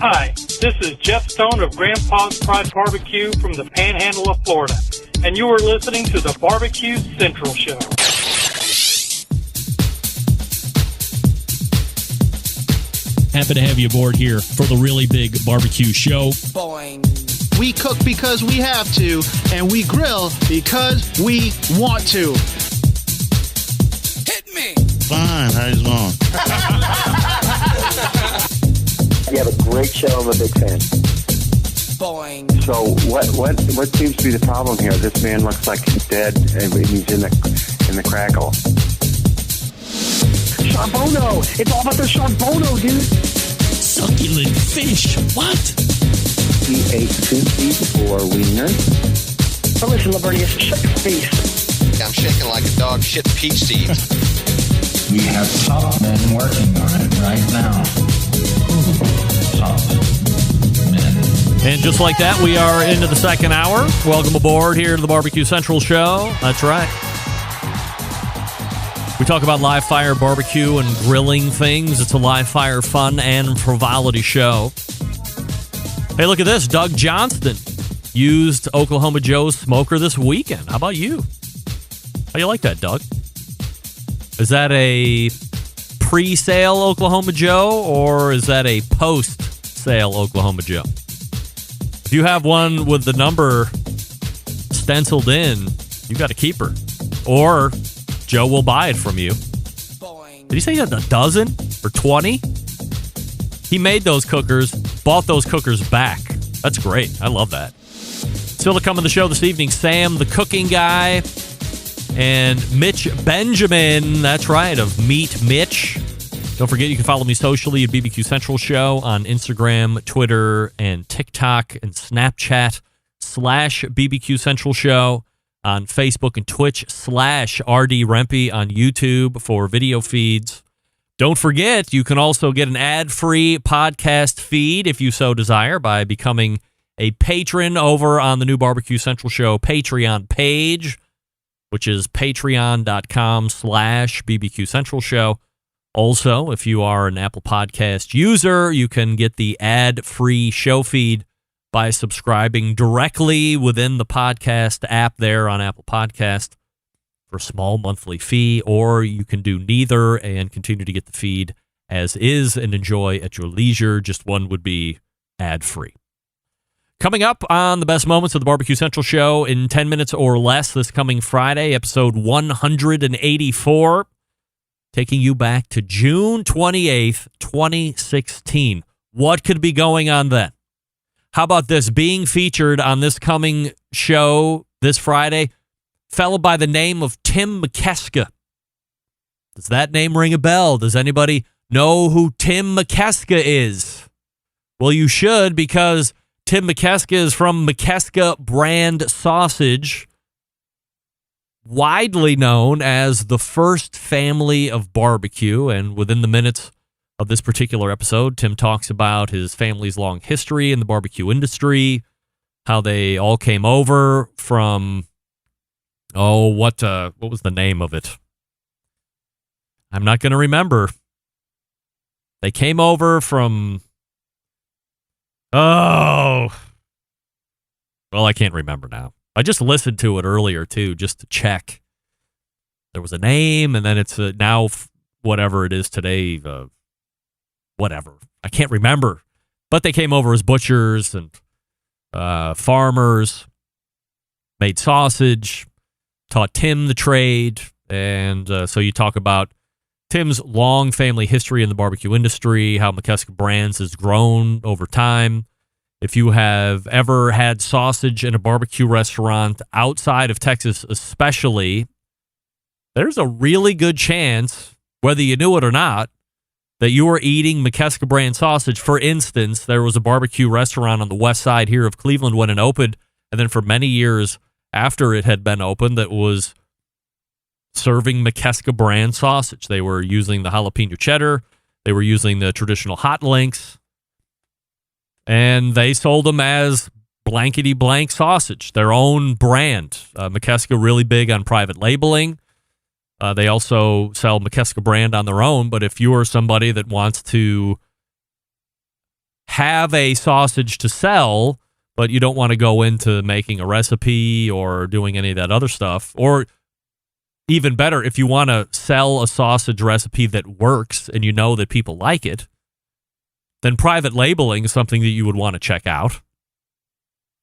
Hi, this is Jeff Stone of Grandpa's Pride Barbecue from the Panhandle of Florida, and you are listening to the Barbecue Central Show. Happy to have you aboard here for the really big barbecue show. Boing. We cook because we have to, and we grill because we want to. Hit me! Fine, how's it going? You have a great show. I'm a big fan. Boing. So what seems to be the problem here? This man looks like he's dead, and he's in the crackle. Charbono! It's all about the charbono, dude! Succulent fish! What? He ate 54 wieners. Oh, listen, Lavernius, shut your face. I'm shaking like a dog shit peach seeds. We have top men working on it right now. Top men. And just like that, we are into the second hour. Welcome aboard here to the Barbecue Central Show. That's right. We talk about live fire barbecue and grilling things. It's a live fire fun and frivolity show. Hey, look at this. Doug Johnston used Oklahoma Joe's smoker this weekend. How about you? How do you like that, Doug? Is that a pre-sale Oklahoma Joe, or is that a post-sale Oklahoma Joe? If you have one with the number stenciled in, you got to keep her. Or Joe will buy it from you. Did he say he had a dozen or 20? He made those cookers, bought those cookers back. That's great. I love that. Still to come on the show this evening, Sam, the cooking guy, and Mitch Benjamin. That's right, of Meet Mitch. Don't forget, you can follow me socially at BBQ Central Show on Instagram, Twitter, and TikTok, and Snapchat /BBQ Central Show. On Facebook and Twitch /RD Rempe on YouTube for video feeds. Don't forget, you can also get an ad-free podcast feed if you so desire by becoming a patron over on the new Barbecue Central Show Patreon page, which is patreon.com/BBQ Central Show. Also, if you are an Apple Podcast user, you can get the ad-free show feed by subscribing directly within the podcast app there on Apple Podcast for a small monthly fee, or you can do neither and continue to get the feed as is and enjoy at your leisure. Just one would be ad-free. Coming up on the best moments of the Barbecue Central Show in 10 minutes or less this coming Friday, episode 184, taking you back to June 28th, 2016. What could be going on then? How about this? Being featured on this coming show this Friday, fellow by the name of Tim McKeska. Does that name ring a bell? Does anybody know who Tim McKeska is? Well, you should, because Tim McKeska is from McKeska brand sausage, widely known as the first family of barbecue. And within the minutes of this particular episode, Tim talks about his family's long history in the barbecue industry, how they all came over from, what was the name of it? I'm not going to remember. They came over from, well, I can't remember now. I just listened to it earlier, too, just to check. There was a name, and then it's now whatever it is today, whatever. I can't remember. But they came over as butchers and farmers, made sausage, taught Tim the trade. And so you talk about Tim's long family history in the barbecue industry, how McKeska Brands has grown over time. If you have ever had sausage in a barbecue restaurant outside of Texas especially, there's a really good chance, whether you knew it or not, that you were eating McKeska brand sausage. For instance, there was a barbecue restaurant on the west side here of Cleveland when it opened, and then for many years after it had been opened, that was serving McKeska brand sausage. They were using the jalapeno cheddar. They were using the traditional hot links, and they sold them as blankety blank sausage, their own brand. McKeska really big on private labeling. They also sell McKeska brand on their own, but if you are somebody that wants to have a sausage to sell, but you don't want to go into making a recipe or doing any of that other stuff. Or even better, if you want to sell a sausage recipe that works and you know that people like it, then private labeling is something that you would want to check out.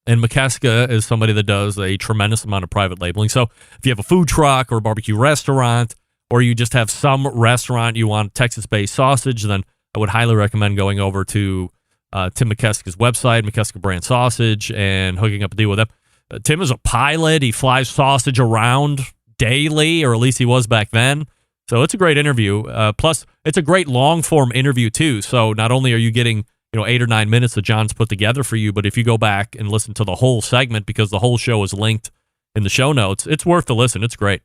And McKeska is somebody that does a tremendous amount of private labeling. So if you have a food truck or a barbecue restaurant, or you just have some restaurant you want Texas-based sausage, then I would highly recommend going over to Tim McKeska's website, McKeska Brand Sausage, and hooking up a deal with them. Tim is a pilot. He flies sausage around daily, or at least he was back then. So it's a great interview. Plus, it's a great long-form interview, too. So not only are you getting 8 or 9 minutes that John's put together for you, but if you go back and listen to the whole segment, because the whole show is linked in the show notes, it's worth the listen. It's great.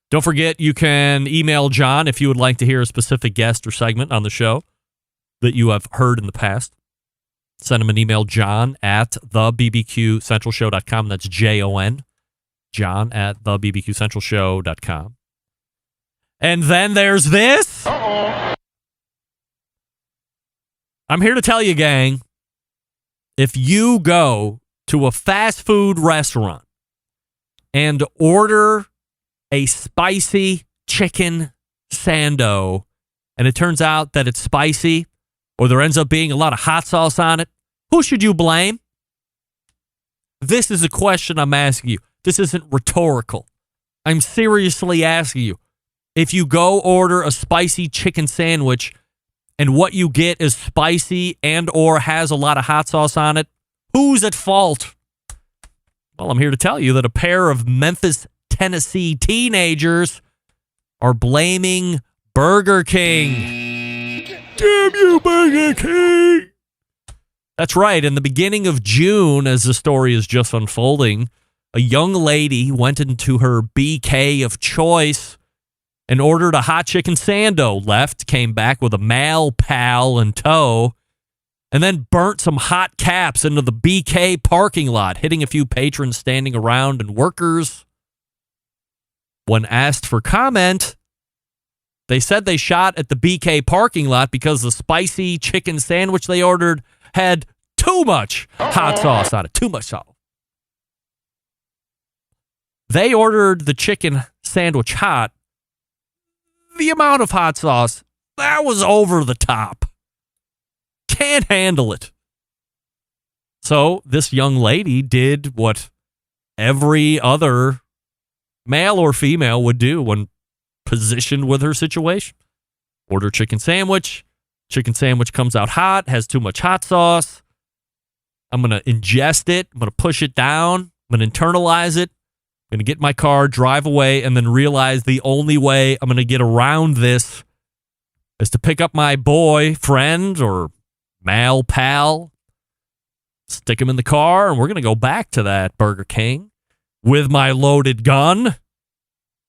Don't forget, you can email John if you would like to hear a specific guest or segment on the show that you have heard in the past. Send him an email, john@thebbqcentralshow.com. That's Jon, john@thebbqcentralshow.com. And then there's this. Uh-oh. I'm here to tell you, gang, if you go to a fast food restaurant and order a spicy chicken sando, and it turns out that it's spicy, or there ends up being a lot of hot sauce on it, who should you blame? This is a question I'm asking you. This isn't rhetorical. I'm seriously asking you. If you go order a spicy chicken sandwich and what you get is spicy and or has a lot of hot sauce on it, who's at fault? Well, I'm here to tell you that a pair of Memphis, Tennessee teenagers are blaming Burger King. Damn you, Burger King! That's right. In the beginning of June, as the story is just unfolding, a young lady went into her BK of choice and ordered a hot chicken sando, left, came back with a male pal in tow, and then burnt some hot caps into the BK parking lot, hitting a few patrons standing around and workers. When asked for comment, they said they shot at the BK parking lot because the spicy chicken sandwich they ordered had too much hot sauce on it. Too much sauce. They ordered the chicken sandwich hot. The amount of hot sauce, that was over the top. Can't handle it. So this young lady did what every other male or female would do when positioned with her situation. Order chicken sandwich. Chicken sandwich comes out hot, has too much hot sauce. I'm going to ingest it. I'm going to push it down. I'm going to internalize it. I'm going to get in my car, drive away, and then realize the only way I'm going to get around this is to pick up my boyfriend or male pal, stick him in the car, and we're going to go back to that Burger King with my loaded gun.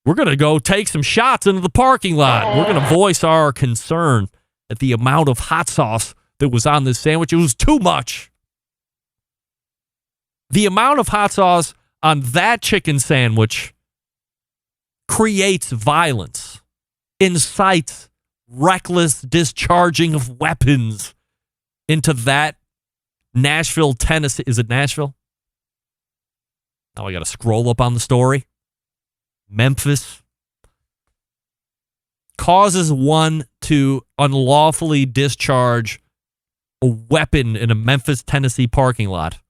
We're going to go take some shots into the parking lot. We're going to voice our concern at the amount of hot sauce that was on this sandwich. It was too much. The amount of hot sauce on that chicken sandwich creates violence, incites reckless discharging of weapons into that Nashville, Tennessee. Is it Nashville? Now I got to scroll up on the story. Memphis. Causes one to unlawfully discharge a weapon in a Memphis, Tennessee parking lot,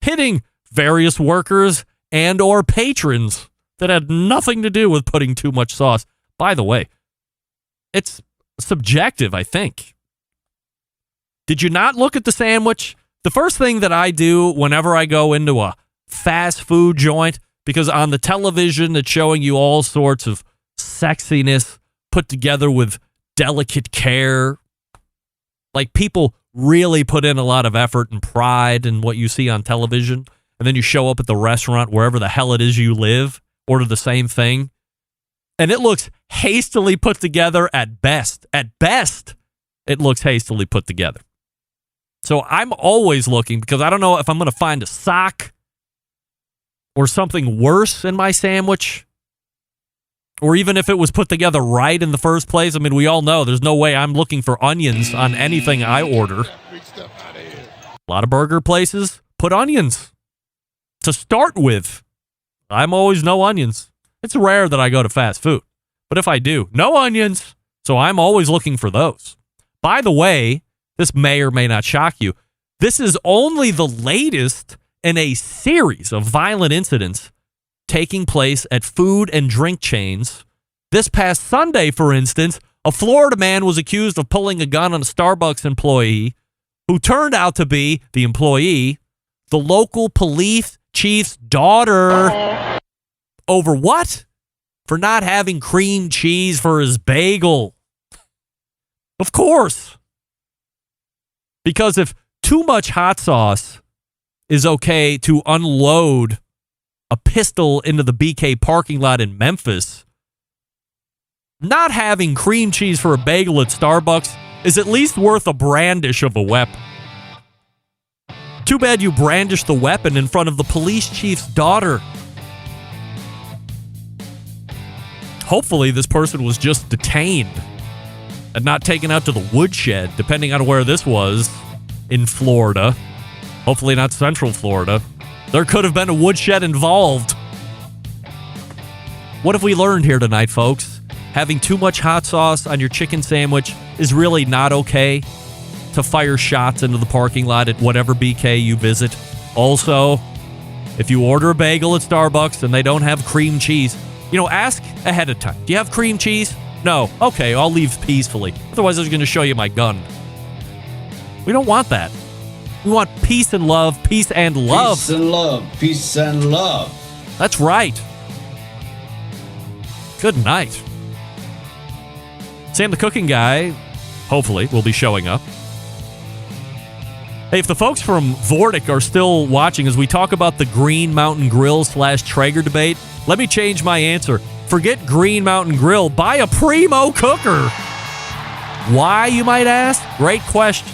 hitting various workers and or patrons that had nothing to do with putting too much sauce. By the way, it's subjective, I think. Did you not look at the sandwich? The first thing that I do whenever I go into a fast food joint, because on the television it's showing you all sorts of sexiness put together with delicate care. Like, people really put in a lot of effort and pride in what you see on television. And then you show up at the restaurant, wherever the hell it is you live, order the same thing, and it looks hastily put together at best. At best, it looks hastily put together. So I'm always looking, because I don't know if I'm going to find a sock or something worse in my sandwich, or even if it was put together right in the first place. I mean, we all know there's no way I'm looking for onions on anything I order. A lot of burger places put onions to start with. I'm always no onions. It's rare that I go to fast food, but if I do, no onions. So I'm always looking for those. By the way, this may or may not shock you. This is only the latest in a series of violent incidents taking place at food and drink chains. This past Sunday, for instance, a Florida man was accused of pulling a gun on a Starbucks employee who turned out to be the employee, the local police chief's daughter. Over what? For not having cream cheese for his bagel. Of course. Because if too much hot sauce is okay to unload a pistol into the BK parking lot in Memphis, not having cream cheese for a bagel at Starbucks is at least worth a brandish of a weapon. Too bad you brandish the weapon in front of the police chief's daughter. Hopefully this person was just detained and not taken out to the woodshed, depending on where this was in Florida. Hopefully not Central Florida. There could have been a woodshed involved. What have we learned here tonight, folks? Having too much hot sauce on your chicken sandwich is really not okay to fire shots into the parking lot at whatever BK you visit. Also, if you order a bagel at Starbucks and they don't have cream cheese, ask ahead of time. Do you have cream cheese? No. Okay, I'll leave peacefully. Otherwise, I was going to show you my gun. We don't want that. We want peace and love. Peace and love. Peace and love. Peace and love. That's right. Good night. Sam the Cooking Guy, hopefully, will be showing up. Hey, if the folks from Vortic are still watching as we talk about the Green Mountain Grill / Traeger debate, let me change my answer. Forget Green Mountain Grill. Buy a Primo cooker. Why, you might ask? Great question.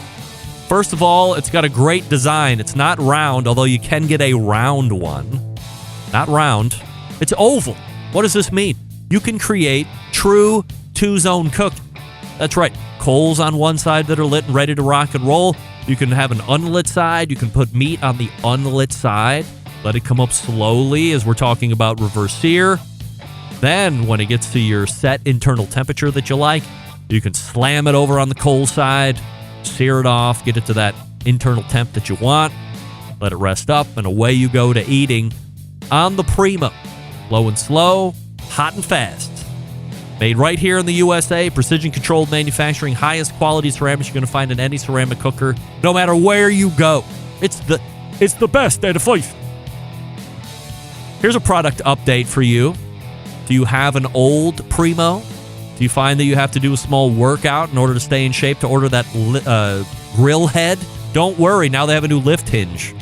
First of all, it's got a great design. It's not round, although you can get a round one. Not round. It's oval. What does this mean? You can create true two-zone cooking. That's right. Coals on one side that are lit and ready to rock and roll. You can have an unlit side. You can put meat on the unlit side. Let it come up slowly as we're talking about reverse sear. Then, when it gets to your set internal temperature that you like, you can slam it over on the coal side, sear it off, get it to that internal temp that you want, let it rest up, and away you go to eating on the Primo. Low and slow, hot and fast. Made right here in the USA, precision-controlled manufacturing, highest quality ceramics you're going to find in any ceramic cooker, no matter where you go. It's the best at a place. Here's a product update for you. Do you have an old Primo? Do you find that you have to do a small workout in order to stay in shape to order that grill head? Don't worry, now they have a new lift hinge.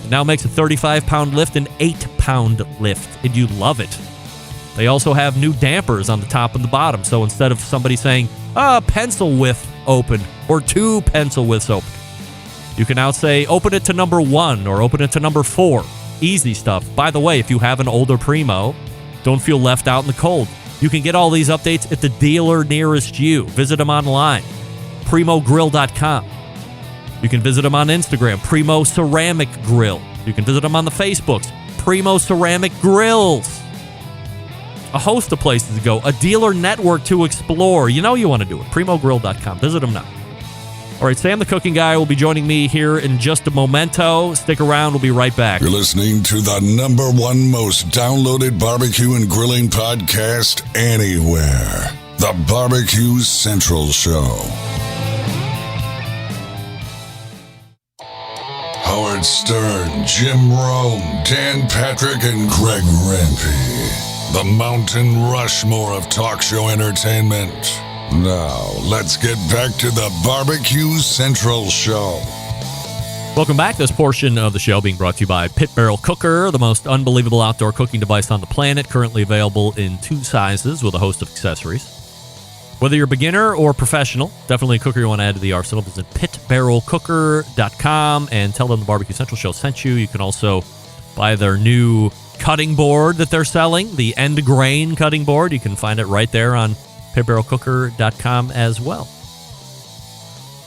It now makes a 35-pound lift an 8-pound lift, and you love it. They also have new dampers on the top and the bottom, so instead of somebody saying, pencil width open, or 2 pencil widths open, you can now say, open it to number 1, or open it to number 4. Easy stuff. By the way, if you have an older Primo, don't feel left out in the cold. You can get all these updates at the dealer nearest you. Visit them online, primogrill.com. You can visit them on Instagram, Primo Ceramic Grill. You can visit them on the Facebooks, Primo Ceramic Grills. A host of places to go, a dealer network to explore. You know you want to do it, primogrill.com. Visit them now. All right, Sam the Cooking Guy will be joining me here in just a momento. Stick around. We'll be right back. You're listening to the #1 most downloaded barbecue and grilling podcast anywhere. The Barbecue Central Show. Howard Stern, Jim Rome, Dan Patrick, and Greg Rempe. The Mountain Rushmore of talk show entertainment. Now, let's get back to the Barbecue Central Show. Welcome back. This portion of the show being brought to you by Pit Barrel Cooker, the most unbelievable outdoor cooking device on the planet, currently available in 2 sizes with a host of accessories. Whether you're a beginner or professional, definitely a cooker you want to add to the arsenal, visit pitbarrelcooker.com and tell them the Barbecue Central Show sent you. You can also buy their new cutting board that they're selling, the end grain cutting board. You can find it right there on pitbarrelcooker.com as well.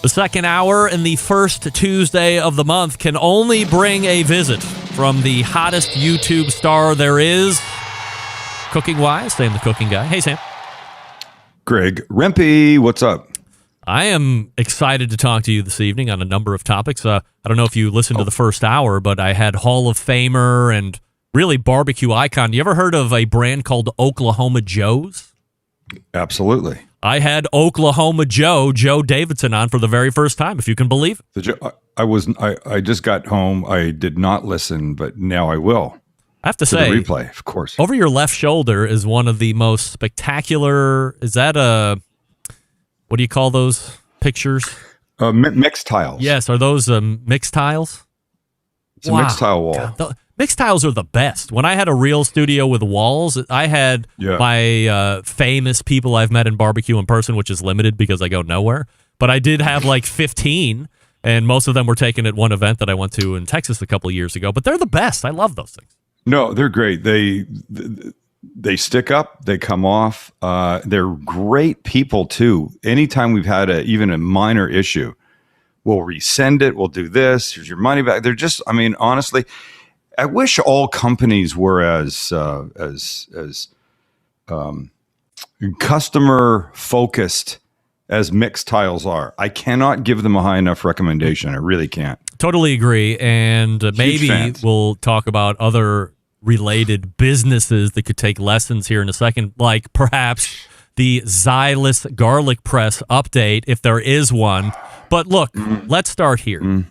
The second hour and the first Tuesday of the month can only bring a visit from the hottest YouTube star there is. Cooking-wise, Sam the Cooking Guy. Hey, Sam. Greg Rempe, what's up? I am excited to talk to you this evening on a number of topics. I don't know if you listened to the first hour, but I had Hall of Famer and really barbecue icon. You ever heard of a brand called Oklahoma Joe's? Absolutely. I had Oklahoma Joe Davidson on for the very first time, if you can believe it. I just got home. I did not listen, but now I will. I have to say, the replay, of course. Over your left shoulder is one of the most spectacular. Is that what do you call those pictures? Mixed tiles. Yes, are those mixed tiles? It's a mixed tile wall. God, mixed tiles are the best. When I had a real studio with walls, I had my famous people I've met in barbecue in person, which is limited because I go nowhere. But I did have like 15, and most of them were taken at one event that I went to in Texas a couple of years ago. But they're the best. I love those things. No, they're great. They stick up. They come off. They're great people, too. Anytime we've had even a minor issue, we'll resend it. We'll do this. Here's your money back. They're just, I mean, honestly, I wish all companies were as customer focused as mixed tiles are. I cannot give them a high enough recommendation. I really can't. Totally agree. And maybe fans. We'll talk about other related businesses that could take lessons here in a second, like perhaps the Xylus garlic press update, if there is one. But look, let's start here.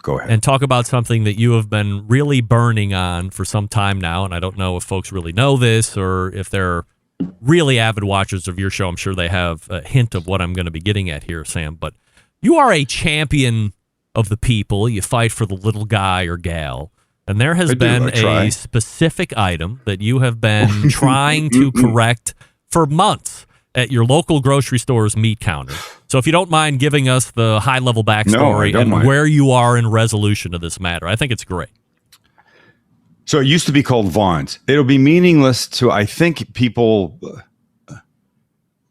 Go ahead. And talk about something that you have been really burning on for some time now. And I don't know if folks really know this or if they're really avid watchers of your show. I'm sure they have a hint of what I'm going to be getting at here, Sam. But you are a champion of the people. You fight for the little guy or gal. And there has been a specific item that you have been trying to correct for months at your local grocery store's meat counter. So if you don't mind giving us the high-level backstory and where you are in resolution of this matter, I think it's great. So it used to be called Vaughn's. It'll be meaningless to, I think, people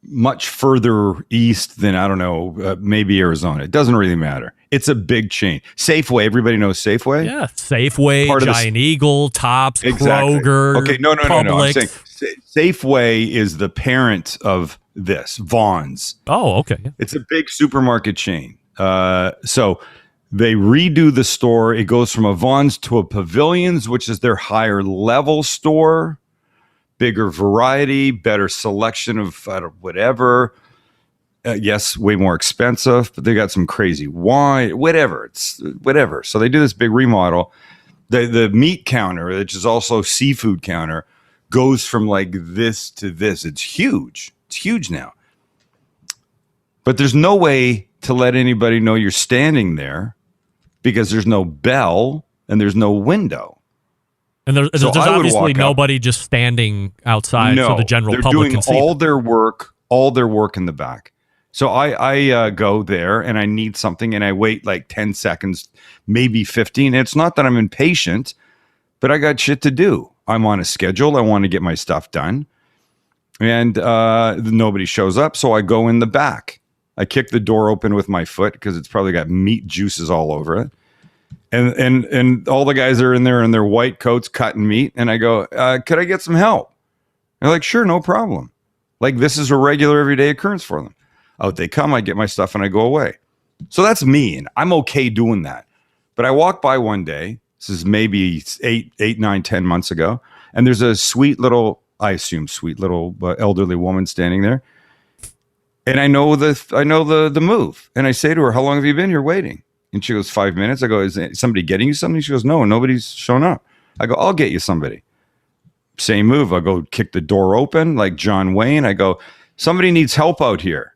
much further east than, I don't know, maybe Arizona. It doesn't really matter. It's a big chain. Safeway, everybody knows Safeway? Yeah, Safeway, Giant Eagle, Tops, exactly. Kroger, Okay, no. I'm saying Publix. Safeway is the parent of this, Vaughn's. Oh, okay. Yeah. It's a big supermarket chain. So they redo the store. It goes from a Vaughn's to a Pavilions, which is their higher level store. Bigger variety, better selection of whatever. Yes, way more expensive, but they got some crazy wine, whatever. It's whatever. So they do this big remodel. The meat counter, which is also seafood counter, goes from like this to this. It's huge. It's huge now. But there's no way to let anybody know you're standing there because there's no bell and there's no window. And there's obviously nobody just standing outside so the general public can see. They're doing all their work in the back. So I go there and I need something and I wait like 10 seconds, maybe 15. It's not that I'm impatient, but I got shit to do. I'm on a schedule. I want to get my stuff done. And nobody shows up, so I go in the back. I kick the door open with my foot because it's probably got meat juices all over it. And all the guys are in there in their white coats cutting meat. And I go, could I get some help? They're like, sure, no problem. Like this is a regular everyday occurrence for them. Out they come, I get my stuff and I go away. So that's me. And I'm okay doing that. But I walked by one day. This is maybe 8, 9, 10 months ago. And there's a sweet little, I assume sweet little elderly woman standing there. And I know the move. And I say to her, how long have you been here waiting? And she goes, 5 minutes. I go, is somebody getting you something? She goes, no, nobody's shown up. I go, I'll get you somebody. Same move. I go kick the door open like John Wayne. I go, somebody needs help out here.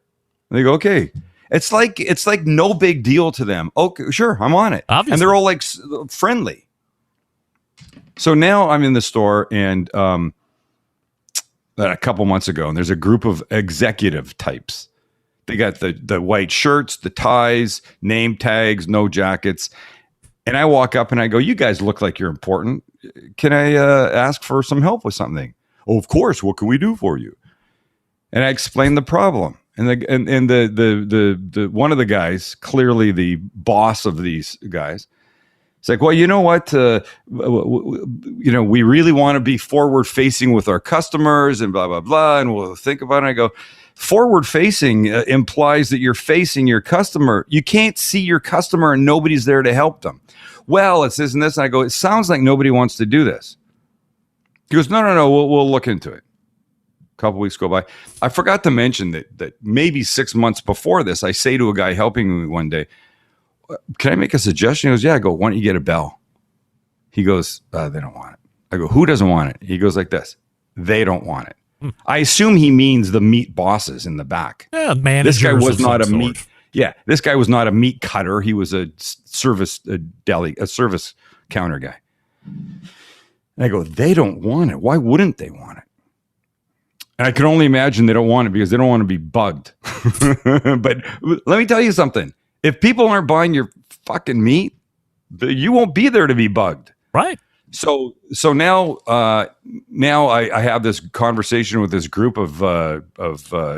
And they go, okay. It's like no big deal to them. Okay, sure, I'm on it. Obviously. And they're all like friendly. So now I'm in the store and a couple months ago, and there's a group of executive types. They got the white shirts, the ties, name tags, no jackets. And I walk up and I go, you guys look like you're important. Can I ask for some help with something? Oh, of course. What can we do for you? And I explained the problem. And the one of the guys, clearly the boss of these guys, it's like, well, you know what? We really want to be forward facing with our customers and blah, blah, blah. And we'll think about it. And I go, forward facing implies that you're facing your customer. You can't see your customer and nobody's there to help them. Well, it's this and this. And I go, it sounds like nobody wants to do this. He goes, no, we'll look into it. A couple weeks go by. I forgot to mention that maybe 6 months before this, I say to a guy helping me one day, can I make a suggestion? He goes, yeah. I go, why don't you get a bell? He goes, they don't want it. I go, who doesn't want it? He goes like this. They don't want it. I assume he means the meat bosses in the back. Yeah, managers. This guy was not a sort. meat. Yeah, this guy was not a meat cutter. He was a service counter guy. And I go, they don't want it. Why wouldn't they want it? And I can only imagine they don't want it because they don't want to be bugged. But let me tell you something. If people aren't buying your fucking meat, you won't be there to be bugged. Right. So now I have this conversation with this group of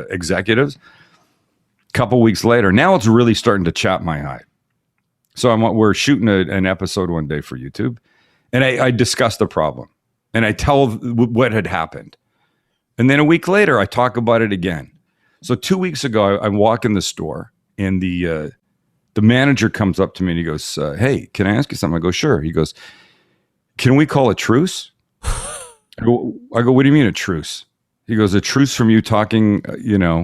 executives. A couple weeks later, now it's really starting to chap my hide. So we're shooting an episode one day for YouTube, and I discuss the problem, and I tell what had happened, and then a week later I talk about it again. So 2 weeks ago, I walk in the store, and the manager comes up to me and he goes, "Hey, can I ask you something?" I go, "Sure." He goes, "Can we call a truce?" I go, "What do you mean a truce?" He goes, "A truce from you talking,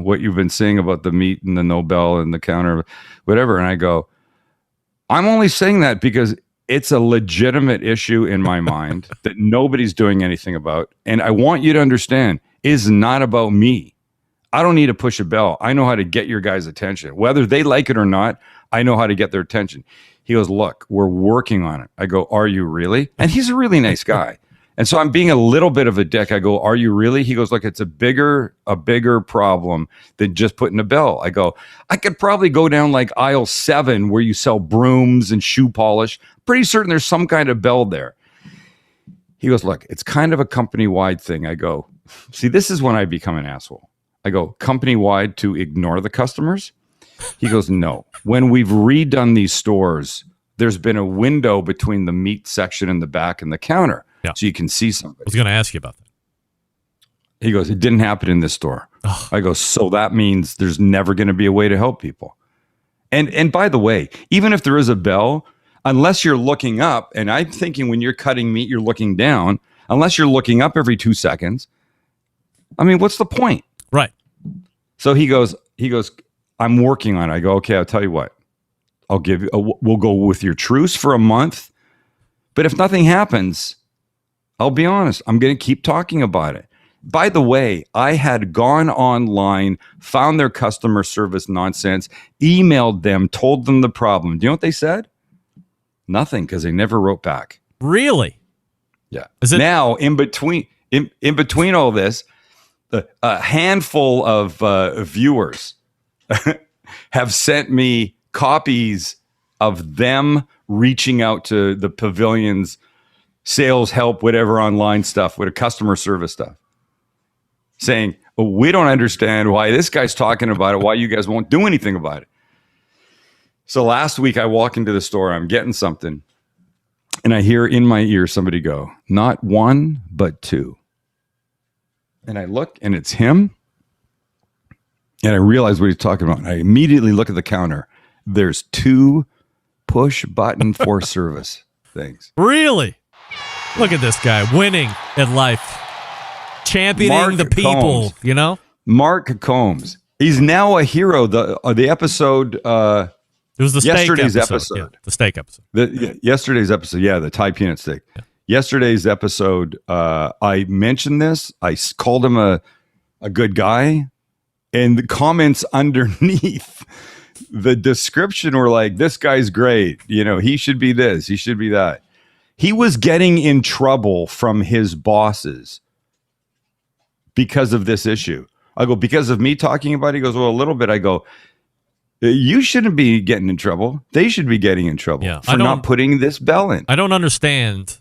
what you've been saying about the meat and the Nobel and the counter, whatever." And I go, "I'm only saying that because it's a legitimate issue in my mind that nobody's doing anything about. And I want you to understand, it's not about me. I don't need to push a bell. I know how to get your guys' attention. Whether they like it or not, I know how to get their attention." He goes, "Look, we're working on it." I go, "Are you really?" And he's a really nice guy. And so I'm being a little bit of a dick. I go, "Are you really?" He goes, "Look, it's a bigger problem than just putting a bell." I go, "I could probably go down like aisle 7 where you sell brooms and shoe polish. Pretty certain there's some kind of bell there." He goes, "Look, it's kind of a company-wide thing." I go, "See, this is when I become an asshole." I go, "Company-wide to ignore the customers?" He goes, "No. When we've redone these stores, there's been a window between the meat section in the back and the counter. Yeah. So you can see somebody." I was going to ask you about that. He goes, "It didn't happen in this store." Oh. I go, "So that means there's never going to be a way to help people." And by the way, even if there is a bell, unless you're looking up, and I'm thinking when you're cutting meat, you're looking down, unless you're looking up every 2 seconds, I mean, what's the point? Right. So he goes, "I'm working on it." I go, "Okay, I'll tell you what. We'll go with your truce for a month. But if nothing happens, I'll be honest, I'm going to keep talking about it." By the way, I had gone online, found their customer service nonsense, emailed them, told them the problem. Do you know what they said? Nothing, because they never wrote back. Really? Yeah. Now, in between all this, a handful of viewers have sent me copies of them reaching out to the pavilion's sales help, whatever online stuff, with a customer service stuff, saying, "We don't understand why this guy's talking about it, why you guys won't do anything about it." So last week I walk into the store, I'm getting something, and I hear in my ear somebody go, "Not one, but two." And I look, and it's him, and I realize what he's talking about. I immediately look at the counter. There's 2 push button for service things. Really? Look at this guy winning at life, championing Mark the people. Combs. Mark Combs. He's now a hero. The episode. It was the yesterday's steak episode. Yeah, the steak episode. Yesterday's episode. Yeah, the Thai peanut steak. Yeah. Yesterday's episode. I mentioned this. I called him a good guy, and the comments underneath the description were like, "This guy's great. He should be this. He should be that." He was getting in trouble from his bosses because of this issue. I go, "Because of me talking about it?" He goes, "Well, a little bit." I go, "You shouldn't be getting in trouble. They should be getting in trouble for not putting this bell in." I don't understand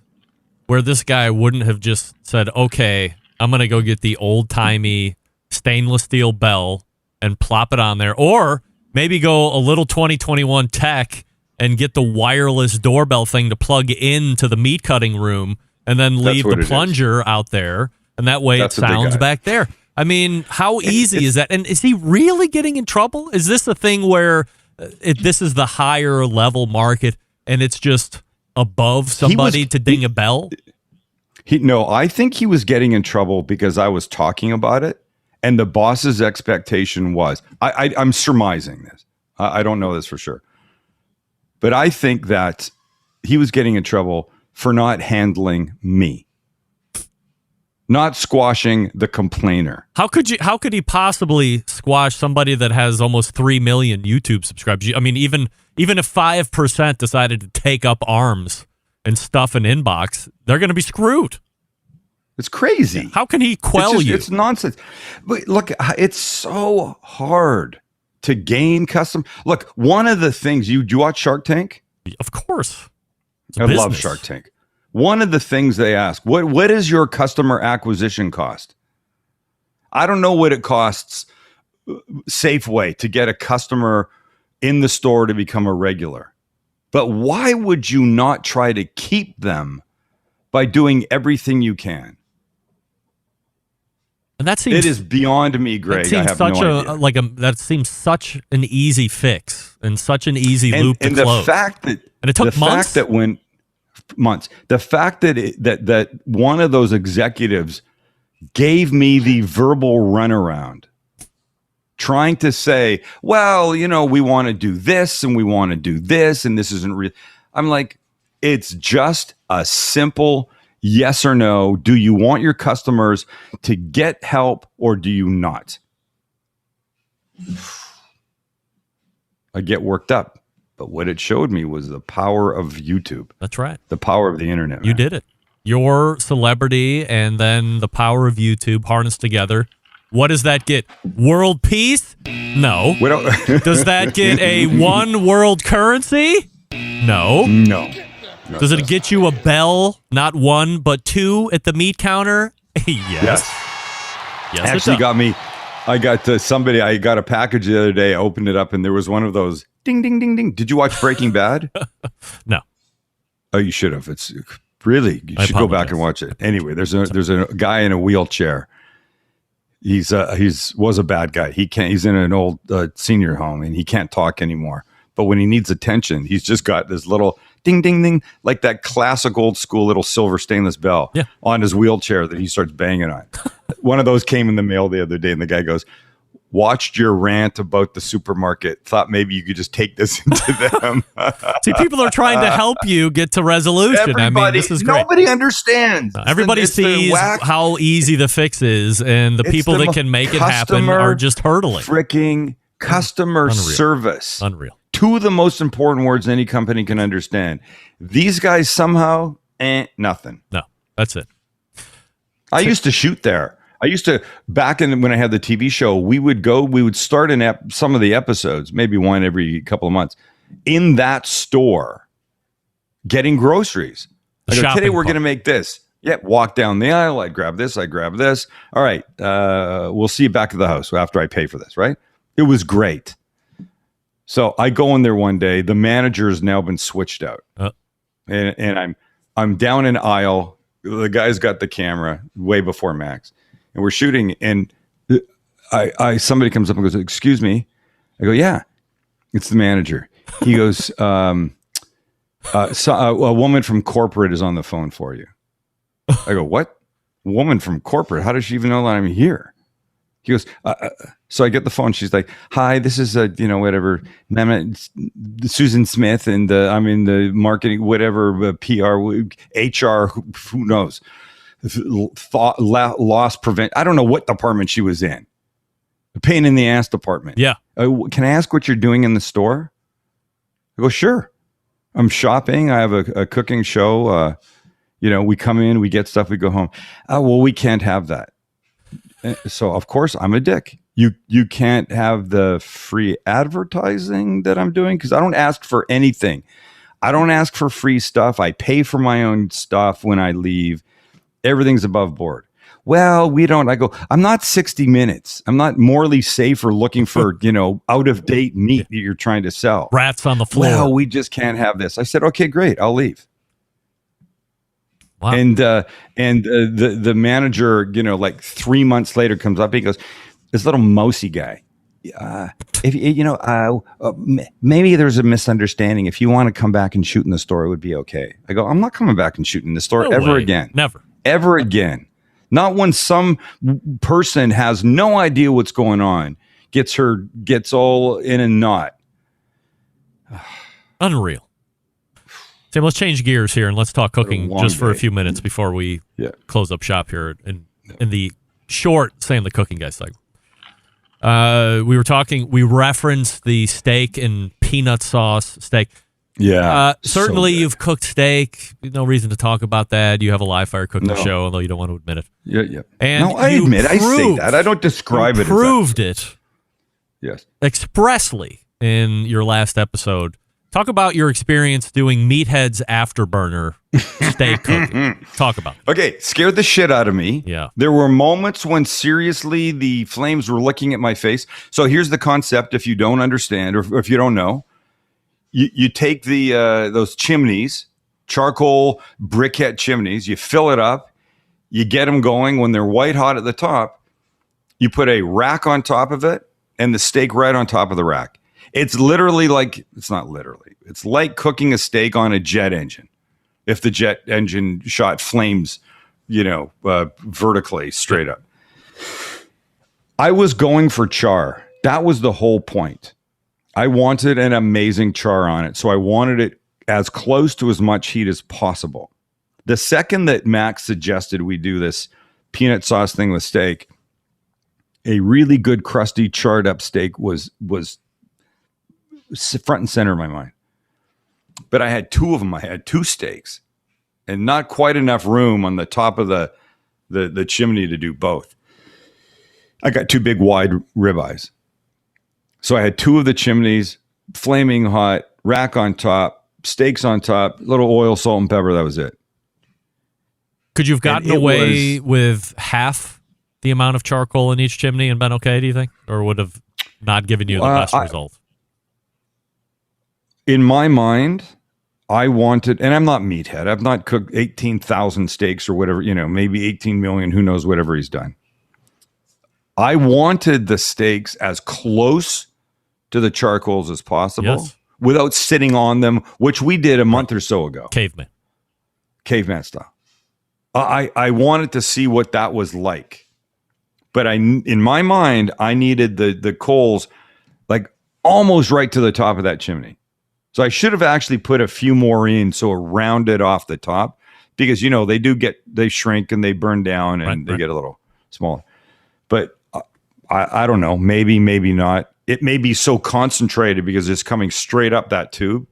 where this guy wouldn't have just said, "Okay, I'm going to go get the old-timey stainless steel bell and plop it on there. Or maybe go a little 2021 tech and get the wireless doorbell thing to plug into the meat cutting room and then leave the plunger out there. And that way it sounds back there. I mean, how easy is that? And is he really getting in trouble? Is this a thing where this is the higher level market and it's just above somebody to ding a bell? No, I think he was getting in trouble because I was talking about it. And the boss's expectation was, I'm surmising this. I don't know this for sure. But I think that he was getting in trouble for not handling me. Not squashing the complainer. How could he possibly squash somebody that has almost 3 million YouTube subscribers? I mean, even if 5% decided to take up arms and stuff an inbox, they're going to be screwed. It's crazy. How can he quell you? It's nonsense. But look, it's so hard to gain custom. Look, one of the things you watch Shark Tank? Of course. I love Shark Tank. One of the things they ask, what is your customer acquisition cost? I don't know what it costs Safeway to get a customer in the store to become a regular. But why would you not try to keep them by doing everything you can? And that seems, it is beyond me, Greg. I have no idea. That seems such an easy fix and such an easy loop to close. And it took months. The fact that one of those executives gave me the verbal runaround, trying to say, well, we want to do this and we want to do this and this isn't real. I'm like, it's just a simple yes or no. Do you want your customers to get help or do you not? I get worked up. But what it showed me was the power of YouTube. That's right. The power of the internet. You did it. Your celebrity and then the power of YouTube harnessed together. What does that get? World peace? No. Does that get a one world currency? No. No. Does it get you a bell, not one, but two at the meat counter? Yes. Actually got me. I got a package the other day. I opened it up and there was one of those ding, ding, ding, ding. Did you watch Breaking Bad? No. Oh, you should have. It's really, you should go back and watch it. Anyway, there's a guy in a wheelchair. He's was a bad guy. He's in an old senior home and he can't talk anymore. But when he needs attention, he's just got this little ding, ding, ding, like that classic old school little silver stainless bell on his wheelchair that he starts banging on. One of those came in the mail the other day and the guy goes, watched your rant about the supermarket, thought maybe you could just take this into them. See, people are trying to help you get to resolution. This is great. Nobody understands. Everybody sees how easy the fix is, and the people that can make it happen are just hurtling. Freaking customer service. Unreal. Two of the most important words any company can understand. These guys somehow, nothing. No, that's it. I used to shoot there. Back when I had the TV show, we would start some of the episodes, maybe one every couple of months, in that store, getting groceries. I go, today we're going to make this. Yep, walk down the aisle. I grab this. All right, we'll see you back at the house after I pay for this, right? It was great. So I go in there one day. The manager has now been switched out. And I'm down an aisle. The guy's got the camera way before Max. And we're shooting, and somebody comes up and goes, "Excuse me." I go, "Yeah, it's the manager." He goes, "A woman from corporate is on the phone for you." I go, "What? Woman from corporate? How does she even know that I'm here?" He goes, so I get the phone. She's like, "Hi, this is whatever, Susan Smith, and I'm in the marketing, whatever, PR, HR, who knows." Loss prevent. I don't know what department she was in. The pain in the ass department. Yeah. Can I ask what you're doing in the store? I go, sure. I'm shopping. I have a cooking show. We come in, we get stuff, we go home. Well, we can't have that. So of course I'm a dick. You can't have the free advertising that I'm doing because I don't ask for anything. I don't ask for free stuff. I pay for my own stuff when I leave. Everything's above board. well, we don't. I go, I'm not 60 Minutes. I'm not morally safe or looking for, out of date meat that you're trying to sell. Rats on the floor. Well, we just can't have this. I said, okay, great. I'll leave. Wow. And the manager, like 3 months later comes up. He goes, this little mousy guy. Maybe there's a misunderstanding. If you want to come back and shoot in the store, it would be okay. I go, I'm not coming back and shooting in the store again. Never. Ever again. Not when some person has no idea what's going on, gets all in a knot. Unreal. Sam, let's change gears here and let's talk cooking just for a few minutes before we close up shop here in the short Sam the Cooking Guy segment. We referenced the steak and peanut sauce steak. Yeah. Certainly you've cooked steak. No reason to talk about that. You have a live fire cooking show, although you don't want to admit it. Yeah. And I admit, I say that. I don't describe it as that. Proved it. Yes. Expressly in your last episode. Talk about your experience doing Meathead's Afterburner steak cooking. Talk about it. Okay, scared the shit out of me. Yeah. There were moments when seriously the flames were licking at my face. So here's the concept if you don't understand or if you don't know. You take those chimneys, charcoal briquette chimneys, you fill it up, you get them going. When they're white hot at the top, you put a rack on top of it and the steak right on top of the rack. It's literally like, it's not literally, it's like cooking a steak on a jet engine. If the jet engine shot flames, vertically straight up. I was going for char. That was the whole point. I wanted an amazing char on it. So I wanted it as close to as much heat as possible. The second that Max suggested we do this peanut sauce thing with steak, a really good crusty charred up steak was front and center in my mind. But I had two of them. I had two steaks and not quite enough room on the top of the chimney to do both. I got two big wide ribeyes. So I had two of the chimneys, flaming hot, rack on top, steaks on top, little oil, salt, and pepper. That was it. Could you have gotten away with half the amount of charcoal in each chimney and been okay, do you think? Or would have not given you the best result? In my mind, I wanted, and I'm not Meathead. I've not cooked 18,000 steaks or whatever, maybe 18 million, who knows, whatever he's done. I wanted the steaks as close to the charcoals as possible without sitting on them, which we did a month or so ago. Caveman style. I wanted to see what that was like. But in my mind, I needed the coals like almost right to the top of that chimney. So I should have actually put a few more in so it rounded off the top because, they shrink and they burn down and they get a little smaller. But I don't know, maybe not. It may be so concentrated because it's coming straight up that tube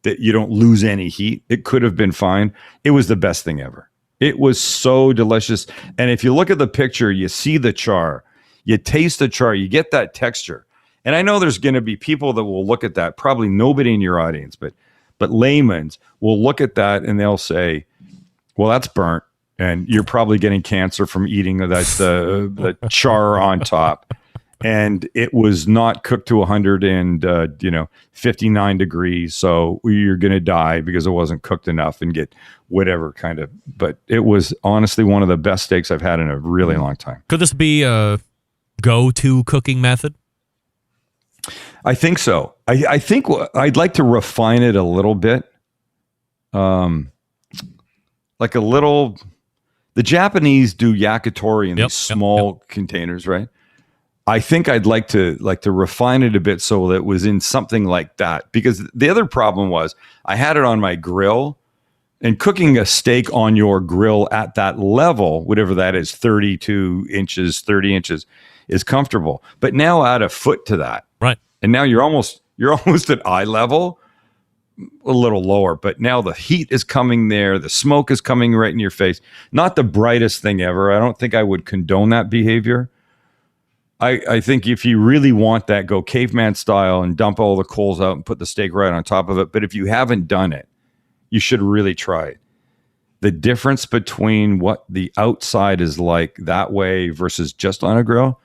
that you don't lose any heat. It could have been fine. It was the best thing ever. It was so delicious. And if you look at the picture, you see the char, you taste the char, you get that texture. And I know there's going to be people that will look at that, probably nobody in your audience, but layman's will look at that and they'll say, well, that's burnt. And you're probably getting cancer from eating the char on top. And it was not cooked to 59 degrees. So you're going to die because it wasn't cooked enough and get whatever kind of. But it was honestly one of the best steaks I've had in a really long time. Could this be a go-to cooking method? I think so. I think I'd like to refine it a little bit. Like a little. The Japanese do yakitori in these small containers, right? I think I'd like to refine it a bit so that it was in something like that. Because the other problem was I had it on my grill, and cooking a steak on your grill at that level, whatever that is, 32 inches, 30 inches, is comfortable. But now add a foot to that, right? And now you're almost at eye level. A little lower, but now the heat is coming there. The smoke is coming right in your face. Not the brightest thing ever. I don't think I would condone that behavior. I think if you really want that, go caveman style and dump all the coals out and put the steak right on top of it. But if you haven't done it, you should really try it. the difference between what the outside is like that way versus just on a grill,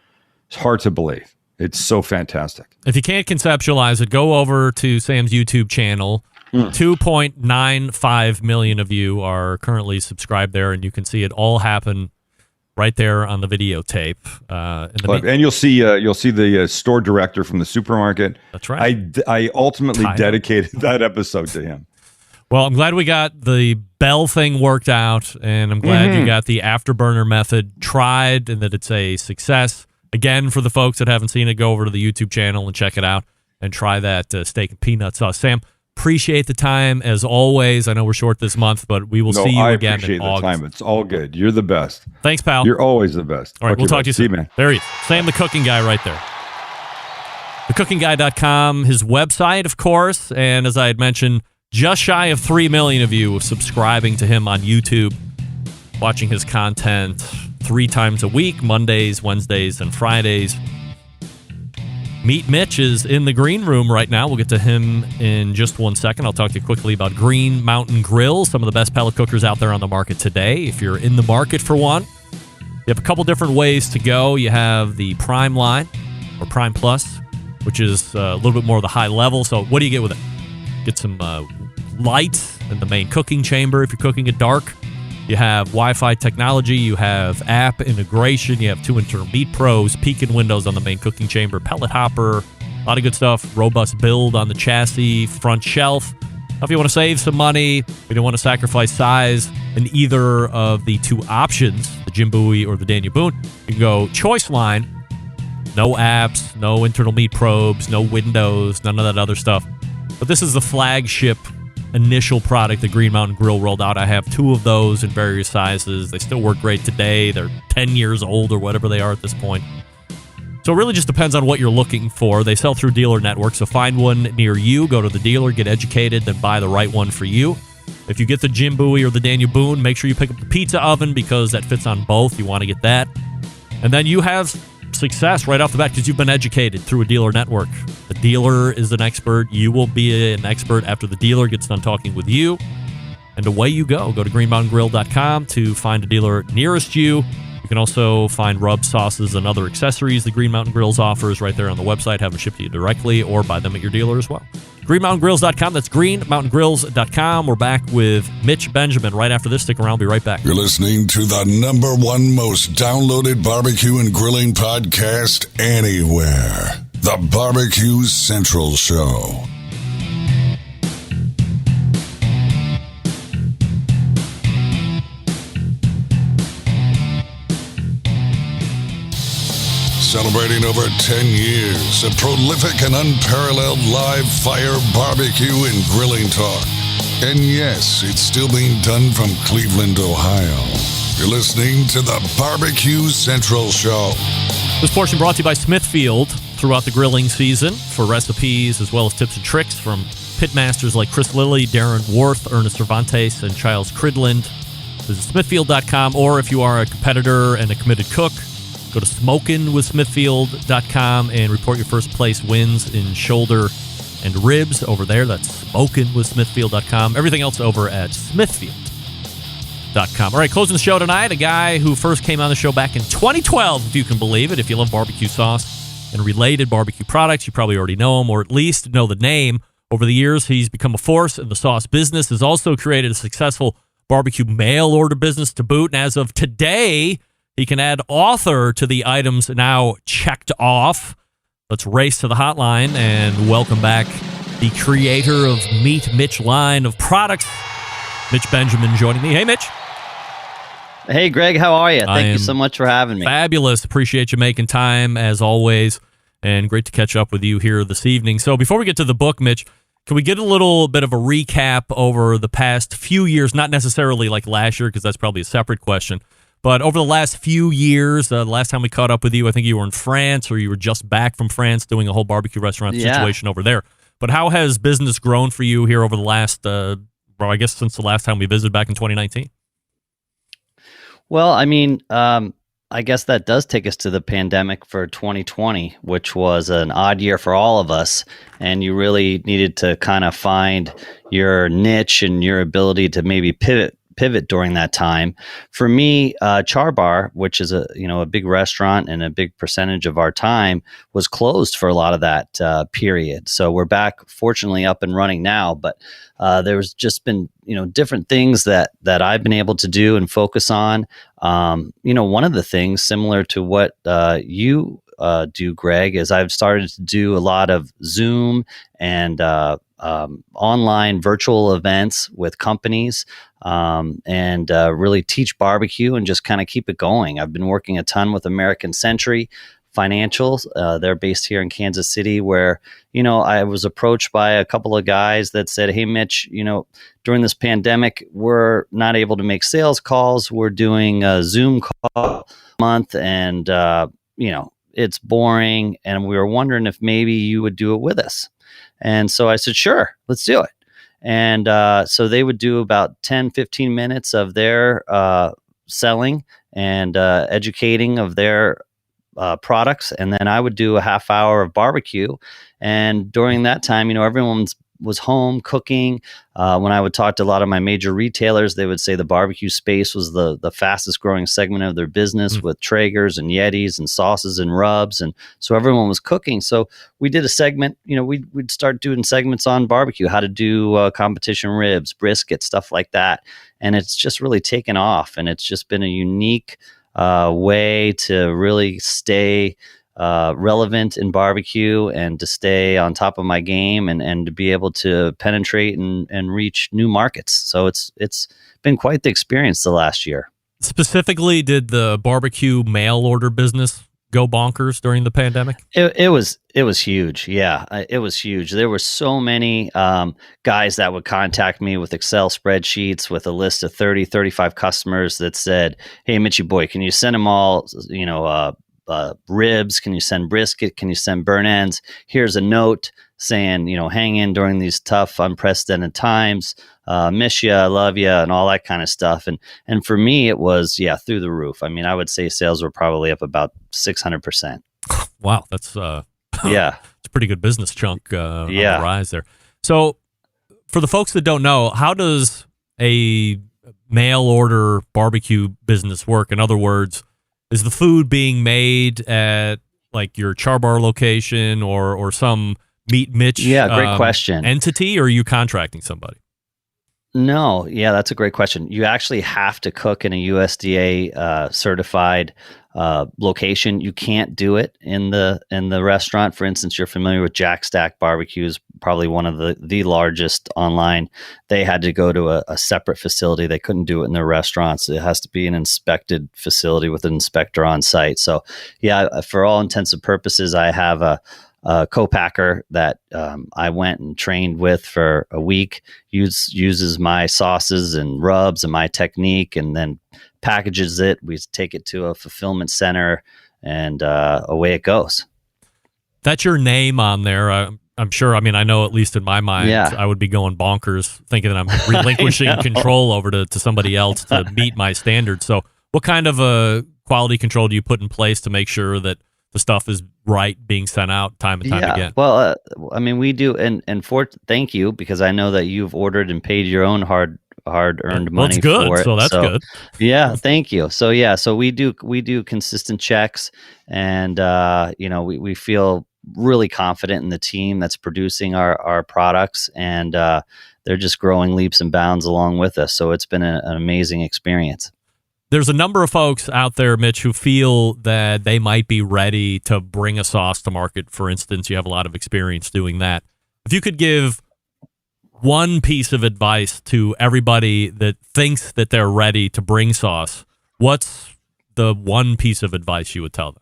it's hard to believe. It's so fantastic. If you can't conceptualize it, go over to Sam's YouTube channel. 2.95 million of you are currently subscribed there, and you can see it all happen right there on the videotape. And you'll see the store director from the supermarket. That's right. I ultimately dedicated that episode to him. Well, I'm glad we got the bell thing worked out, and I'm glad you got the afterburner method tried and that it's a success. Again, for the folks that haven't seen it, go over to the YouTube channel and check it out and try that steak and peanut sauce. Sam, appreciate the time as always. I know we're short this month, but we will see you again in August. I appreciate the time. It's all good. You're the best. Thanks, pal. You're always the best. All right, we'll talk to you soon. See you, man. There he is. Sam, the cooking guy right there. TheCookingGuy.com, his website, of course. And as I had mentioned, just shy of 3 million of you subscribing to him on YouTube, watching his content 3 times a week, Mondays, Wednesdays, and Fridays. Meet Mitch is in the green room right now. We'll get to him in just 1 second. I'll talk to you quickly about Green Mountain Grills, some of the best pellet cookers out there on the market today. If you're in the market for one, you have a couple different ways to go. You have the Prime line or Prime Plus, which is a little bit more of the high level. So what do you get with it? Get some light in the main cooking chamber if you're cooking it dark. You have Wi-Fi technology. You have app integration. You have 2 internal meat pros, peeking windows on the main cooking chamber, pellet hopper, a lot of good stuff. Robust build on the chassis, front shelf. Now, if you want to save some money, if you don't want to sacrifice size in either of the 2 options, the Jim Bowie or the Daniel Boone, you can go choice line. No apps, no internal meat probes, no windows, none of that other stuff. But this is the flagship initial product that Green Mountain Grill rolled out. I have 2 of those in various sizes. They still work great today. They're 10 years old or whatever they are at this point. So it really just depends on what you're looking for. They sell through dealer network, so find one near you, go to the dealer, get educated, then buy the right one for you. If you get the Jim Bowie or the Daniel Boone, make sure you pick up the pizza oven because that fits on both. You want to get that. And then you have success right off the bat because you've been educated through a dealer network. The dealer is an expert. You will be an expert after the dealer gets done talking with you. And away you go. Go to greenmountaingrill.com to find a dealer nearest you. You can also find rub sauces and other accessories that Green Mountain Grills offers right there on the website. Have them shipped to you directly or buy them at your dealer as well. greenmountaingrills.com. That's greenmountaingrills.com. We're back with Mitch Benjamin right after this. Stick around. I'll be right back. You're listening to the #1 most downloaded barbecue and grilling podcast anywhere. The Barbecue Central Show. Celebrating over 10 years of prolific and unparalleled live fire barbecue and grilling talk. And yes, it's still being done from Cleveland, Ohio. You're listening to the Barbecue Central Show. This portion brought to you by Smithfield throughout the grilling season for recipes as well as tips and tricks from pitmasters like Chris Lilly, Darren Worth, Ernest Cervantes, and Giles Cridland. Visit smithfield.com, or if you are a competitor and a committed cook, go to smokinwithsmithfield.com and report your first place wins in shoulder and ribs over there. That's smokinwithsmithfield.com. Everything else over at smithfield.com. All right, closing the show tonight, a guy who first came on the show back in 2012, if you can believe it. If you love barbecue sauce and related barbecue products, you probably already know him, or at least know the name. Over the years, he's become a force in the sauce business, has also created a successful barbecue mail order business to boot, and as of today, he can add author to the items now checked off. Let's race to the hotline and welcome back the creator of Meet Mitch line of products, Mitch Benjamin, joining me. Hey, Mitch. Hey, Greg. How are you? Thank you so much for having me. Fabulous. Appreciate you making time, as always, and great to catch up with you here this evening. So before we get to the book, Mitch, can we get a little bit of a recap over the past few years, not necessarily like last year, because that's probably a separate question, but over the last few years, the last time we caught up with you, I think you were in France, or you were just back from France doing a whole barbecue restaurant situation over there. But how has business grown for you here over the last, I guess since the last time we visited back in 2019? Well, I mean, I guess that does take us to the pandemic for 2020, which was an odd year for all of us. And you really needed to kind of find your niche and your ability to maybe pivot pivot during that time. For me, Char Bar, which is a big restaurant and a big percentage of our time, was closed for a lot of that period. So we're back, fortunately, up and running now. But there's just been different things that I've been able to do and focus on. One of the things similar to what you do, Greg, is I've started to do a lot of Zoom and online virtual events with companies and really teach barbecue and just kind of keep it going. I've been working a ton with American Century Financials. They're based here in Kansas City, where, I was approached by a couple of guys that said, "Hey, Mitch, during this pandemic, we're not able to make sales calls. We're doing a Zoom call a month and, it's boring. And we were wondering if maybe you would do it with us." And so I said, "Sure, let's do it." And so they would do about 10, 15 minutes of their selling and educating of their products. And then I would do a half hour of barbecue. And during that time, everyone was home cooking. When I would talk to a lot of my major retailers, they would say the barbecue space was the fastest growing segment of their business, with Traegers and Yetis and sauces and rubs. And so everyone was cooking. So we did a segment, we'd start doing segments on barbecue, how to do competition ribs, brisket, stuff like that. And it's just really taken off. And it's just been a unique way to really stay relevant in barbecue and to stay on top of my game and to be able to penetrate and reach new markets. So it's been quite the experience the last year. Specifically, did the barbecue mail order business go bonkers during the pandemic? It was huge. Yeah, it was huge. There were so many guys that would contact me with Excel spreadsheets with a list of 30, 35 customers that said, "Hey, Mitchy boy, can you send them all, ribs? Can you send brisket? Can you send burn ends? Here's a note saying, hang in during these tough, unprecedented times. Miss you, love you," and all that kind of stuff. And for me, it was, through the roof. I mean, I would say sales were probably up about 600%. Wow. That's, yeah, it's a pretty good business chunk on the rise there. So for the folks that don't know, how does a mail order barbecue business work? In other words, is the food being made at like your Char Bar location or some Meet Mitch great question. entity, or are you contracting somebody? No, that's a great question. You actually have to cook in a USDA certified location. You can't do it in the restaurant. For instance, you're familiar with Jack Stack Barbecues, probably one of the largest online. They had to go to a separate facility. They couldn't do it in their restaurants. It has to be an inspected facility with an inspector on site. So for all intents and purposes, I have a co-packer that I went and trained with for a week, uses my sauces and rubs and my technique, and then packages it. We take it to a fulfillment center, and away it goes. That's your name on there. I'm sure. I mean, I know at least in my mind, I would be going bonkers thinking that I'm relinquishing control over to somebody else to meet my standards. So what kind of a quality control do you put in place to make sure that the stuff is right being sent out time and time again? Well, we do. And thank you, because I know that you've ordered and paid your own hard-earned money good. for it. So that's good. Yeah, thank you. So we do consistent checks, and we feel really confident in the team that's producing our products, and they're just growing leaps and bounds along with us. So it's been an amazing experience. There's a number of folks out there, Mitch, who feel that they might be ready to bring a sauce to market. For instance, you have a lot of experience doing that. If you could give one piece of advice to everybody that thinks that they're ready to bring sauce, what's the one piece of advice you would tell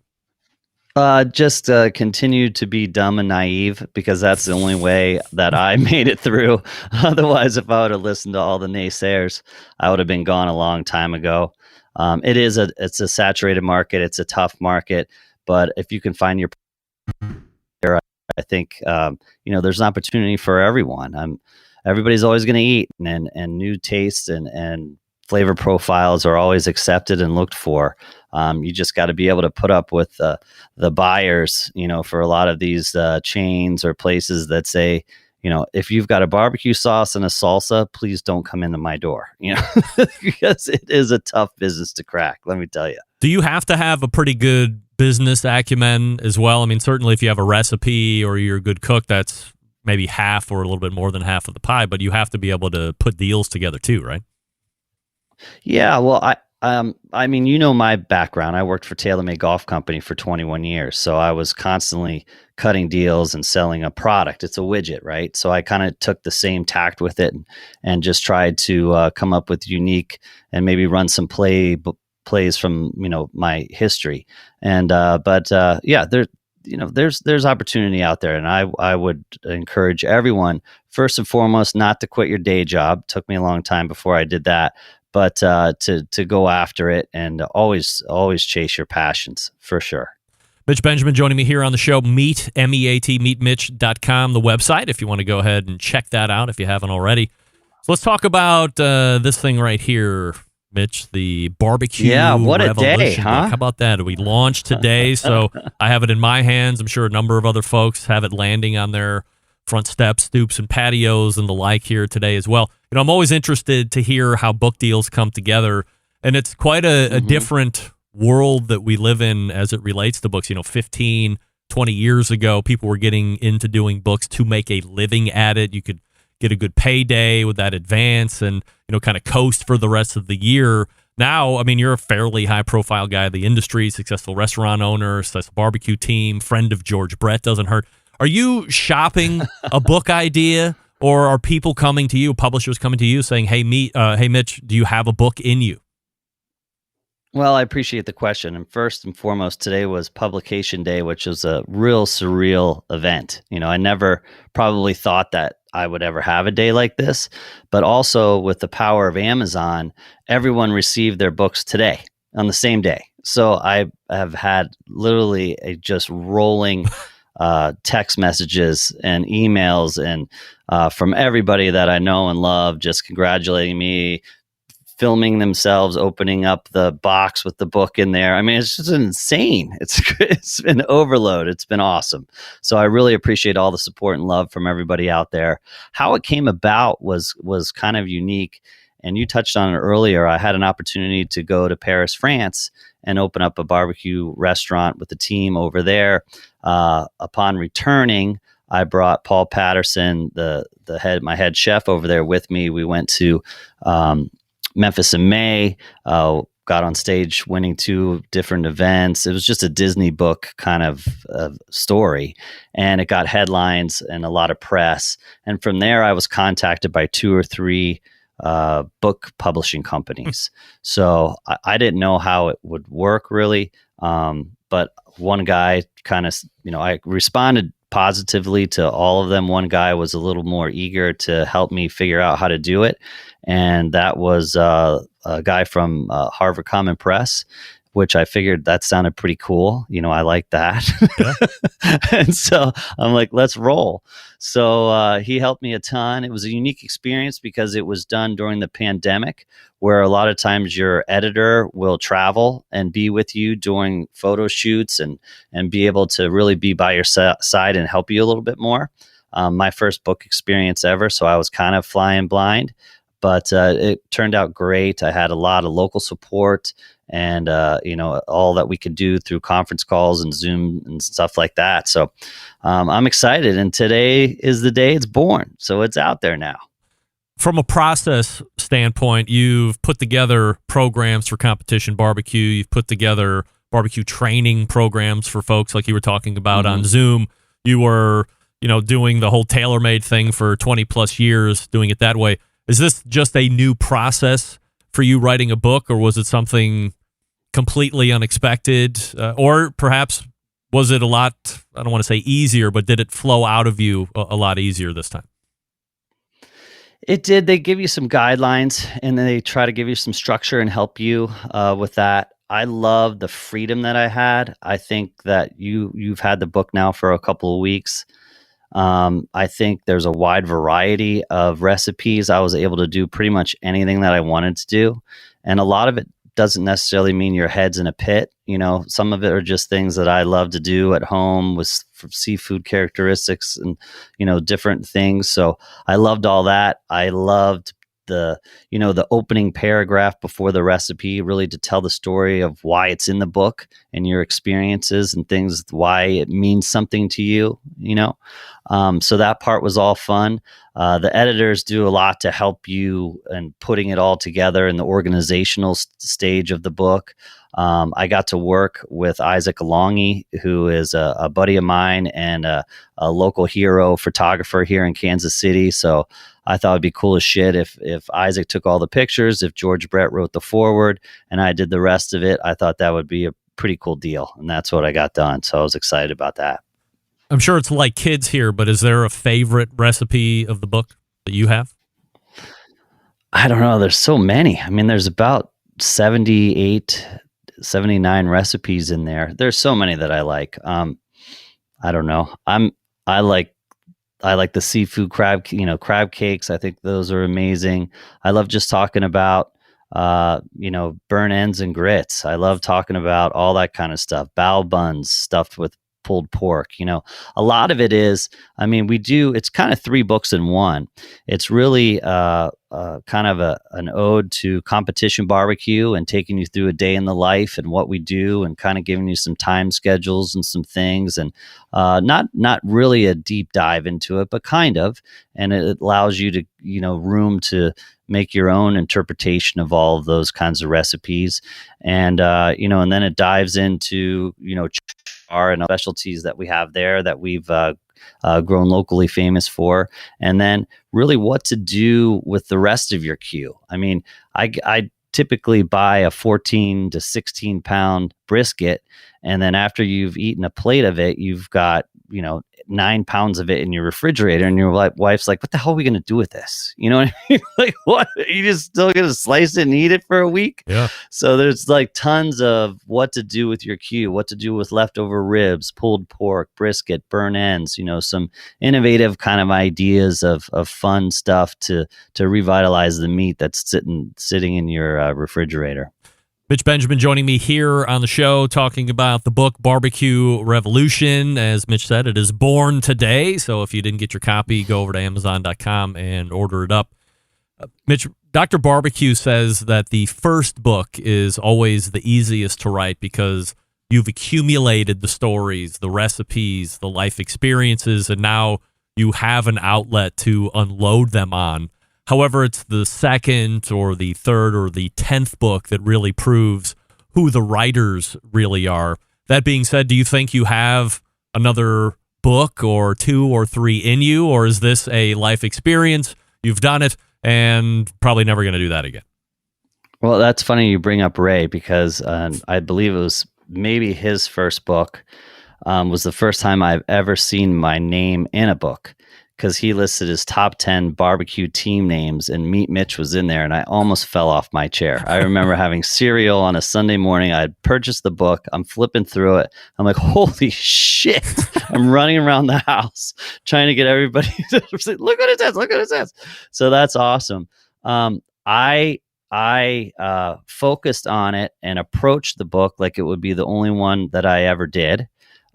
them? Just continue to be dumb and naive, because that's the only way that I made it through. Otherwise, if I would have listened to all the naysayers, I would have been gone a long time ago. It's a saturated market. It's a tough market, but if you can find your, I think, there's an opportunity for everyone. Everybody's always going to eat, and new tastes and flavor profiles are always accepted and looked for. You just got to be able to put up with the buyers, for a lot of these chains or places that say, if you've got a barbecue sauce and a salsa, please don't come into my door, because it is a tough business to crack. Let me tell you. Do you have to have a pretty good business acumen as well? I mean, certainly if you have a recipe or you're a good cook, that's maybe half or a little bit more than half of the pie, but you have to be able to put deals together too, right? Yeah, well, I mean, my background. I worked for TaylorMade Golf Company for 21 years, so I was constantly cutting deals and selling a product. It's a widget, right? So I kind of took the same tact with it and just tried to come up with unique and maybe run some plays from my history. And there's opportunity out there, and I would encourage everyone first and foremost not to quit your day job. It took me a long time before I did that. But to go after it and always chase your passions, for sure. Mitch Benjamin joining me here on the show. Meet, M-E-A-T, meetmitch.com, the website, if you want to go ahead and check that out if you haven't already. So let's talk about this thing right here, Mitch, the barbecue what a revolution day, huh? book. How about that? We launched today, so I have it in my hands. I'm sure a number of other folks have it landing on their front steps, stoops, and patios and the like here today as well. I'm always interested to hear how book deals come together, and it's quite a different world that we live in as it relates to books. 15, 20 years ago, people were getting into doing books to make a living at it. You could get a good payday with that advance and, kind of coast for the rest of the year. Now, I mean, you're a fairly high-profile guy in the industry, successful restaurant owner, successful barbecue team, friend of George Brett, doesn't hurt. Are you shopping a book idea, or are people coming to you, publishers coming to you saying, hey, Mitch, do you have a book in you? Well, I appreciate the question. And first and foremost, today was publication day, which was a real surreal event. I never probably thought that I would ever have a day like this, but also with the power of Amazon, everyone received their books today on the same day. So I have had literally a just rolling text messages and emails and from everybody that I know and love, just congratulating me, filming themselves opening up the box with the book in there. I mean, it's just insane. It's been overload. It's been awesome. So I really appreciate all the support and love from everybody out there. How it came about was kind of unique. And you touched on it earlier. I had an opportunity to go to Paris, France, and open up a barbecue restaurant with the team over there. Upon returning, I brought Paul Patterson, my head chef over there with me. We went to Memphis in May, got on stage winning 2 different events. It was just a Disney book kind of story, and it got headlines and a lot of press. And from there, I was contacted by 2 or 3 book publishing companies. So I didn't know how it would work really. But one guy kind of, I responded positively to all of them. One guy was a little more eager to help me figure out how to do it. And that was a guy from Harvard Common Press, which I figured that sounded pretty cool. I like that. Yeah. And so I'm like, let's roll. So he helped me a ton. It was a unique experience because it was done during the pandemic, where a lot of times your editor will travel and be with you during photo shoots and be able to really be by your side and help you a little bit more. My first book experience ever, so I was kind of flying blind, but it turned out great. I had a lot of local support and, all that we could do through conference calls and Zoom and stuff like that. So I'm excited. And today is the day it's born. So it's out there now. From a process standpoint, you've put together programs for competition barbecue. You've put together barbecue training programs for folks like you were talking about on Zoom. You were, doing the whole TaylorMade thing for 20 plus years, doing it that way. Is this just a new process for you writing a book, or was it something completely unexpected? Or perhaps was it a lot, I don't want to say easier, but did it flow out of you a lot easier this time? It did. They give you some guidelines and they try to give you some structure and help you with that. I love the freedom that I had. I think that you've had the book now for a couple of weeks. I think there's a wide variety of recipes. I was able to do pretty much anything that I wanted to do. And a lot of it doesn't necessarily mean your head's in a pit. Some of it are just things that I love to do at home with seafood characteristics and, different things. So I loved all that. I loved the opening paragraph before the recipe, really to tell the story of why it's in the book and your experiences and things, why it means something to you, so that part was all fun. The editors do a lot to help you in putting it all together in the organizational stage of the book. I got to work with Isaac Alongi, who is a buddy of mine and a local hero photographer here in Kansas City. So I thought it'd be cool as shit if Isaac took all the pictures, if George Brett wrote the foreword, and I did the rest of it. I thought that would be a pretty cool deal, and that's what I got done. So I was excited about that. I'm sure it's like kids here, but is there a favorite recipe of the book that you have? I don't know. There's so many. I mean, there's about 78, 79 recipes in there. There's so many that I like. I don't know. I like the seafood crab cakes. I think those are amazing. I love just talking about, burn ends and grits. I love talking about all that kind of stuff. Bao buns stuffed with pulled pork. A lot of it is, it's kind of 3 books in one. It's really kind of an ode to competition barbecue and taking you through a day in the life and what we do and kind of giving you some time schedules and some things, and not really a deep dive into it, but kind of, and it allows you to, room to make your own interpretation of all of those kinds of recipes. And, and then it dives into, and specialties that we have there that we've grown locally famous for, and then really what to do with the rest of your queue. I typically buy a 14 to 16 pound brisket, and then after you've eaten a plate of it, you've got 9 pounds of it in your refrigerator, and your wife's like, what the hell are we going to do with this? You know what I mean? Like, what? Are you just still going to slice it and eat it for a week? Yeah. So there's like tons of what to do with your queue, what to do with leftover ribs, pulled pork, brisket, burn ends, some innovative kind of ideas of fun stuff to revitalize the meat that's sitting in your refrigerator. Mitch Benjamin joining me here on the show talking about the book Barbecue Revolution. As Mitch said, it is born today, so if you didn't get your copy, go over to Amazon.com and order it up. Mitch, Dr. Barbecue says that the first book is always the easiest to write because you've accumulated the stories, the recipes, the life experiences, and now you have an outlet to unload them on. However, it's the second or the third or the 10th book that really proves who the writers really are. That being said, do you think you have another book or 2 or 3 in you, or is this a life experience? You've done it and probably never going to do that again. Well, that's funny you bring up Ray, because I believe it was maybe his first book was the first time I've ever seen my name in a book, because he listed his top 10 barbecue team names and Meet Mitch was in there, and I almost fell off my chair. I remember having cereal on a Sunday morning. I had purchased the book. I'm flipping through it. I'm like, holy shit. I'm running around the house trying to get everybody to say, look what it says, look what it says. So that's awesome. I focused on it and approached the book like it would be the only one that I ever did.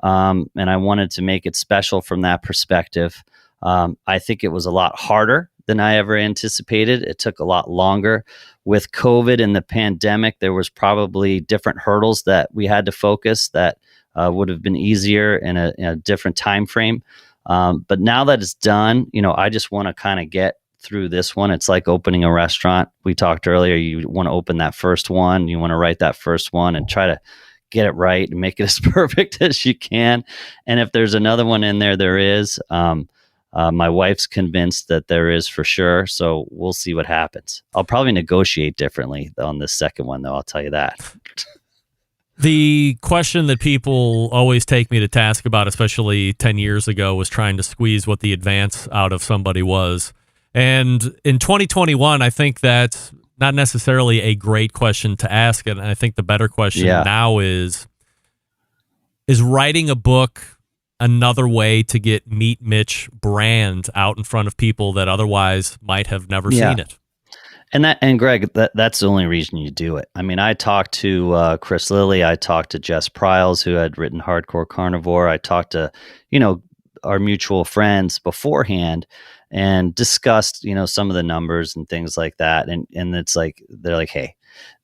And I wanted to make it special from that perspective. I think it was a lot harder than I ever anticipated. It took a lot longer. With COVID and the pandemic, there was probably different hurdles that we had to focus that would have been easier in a different time frame. But now that it's done, I just want to kind of get through this one. It's like opening a restaurant. We talked earlier, you want to open that first one. You want to write that first one and try to get it right and make it as perfect as you can. And if there's another one in there, there is. My wife's convinced that there is for sure. So we'll see what happens. I'll probably negotiate differently on this second one, though. I'll tell you that. The question that people always take me to task about, especially 10 years ago, was trying to squeeze what the advance out of somebody was. And in 2021, I think that's not necessarily a great question to ask. And I think the better question now is writing a book another way to get Meet Mitch brand out in front of people that otherwise might have never seen it? And Greg, that's the only reason you do it. I mean, I talked to Chris Lilly, I talked to Jess Pryles, who had written Hardcore Carnivore. I talked to, our mutual friends beforehand and discussed, some of the numbers and things like that. And it's like, they're like, hey,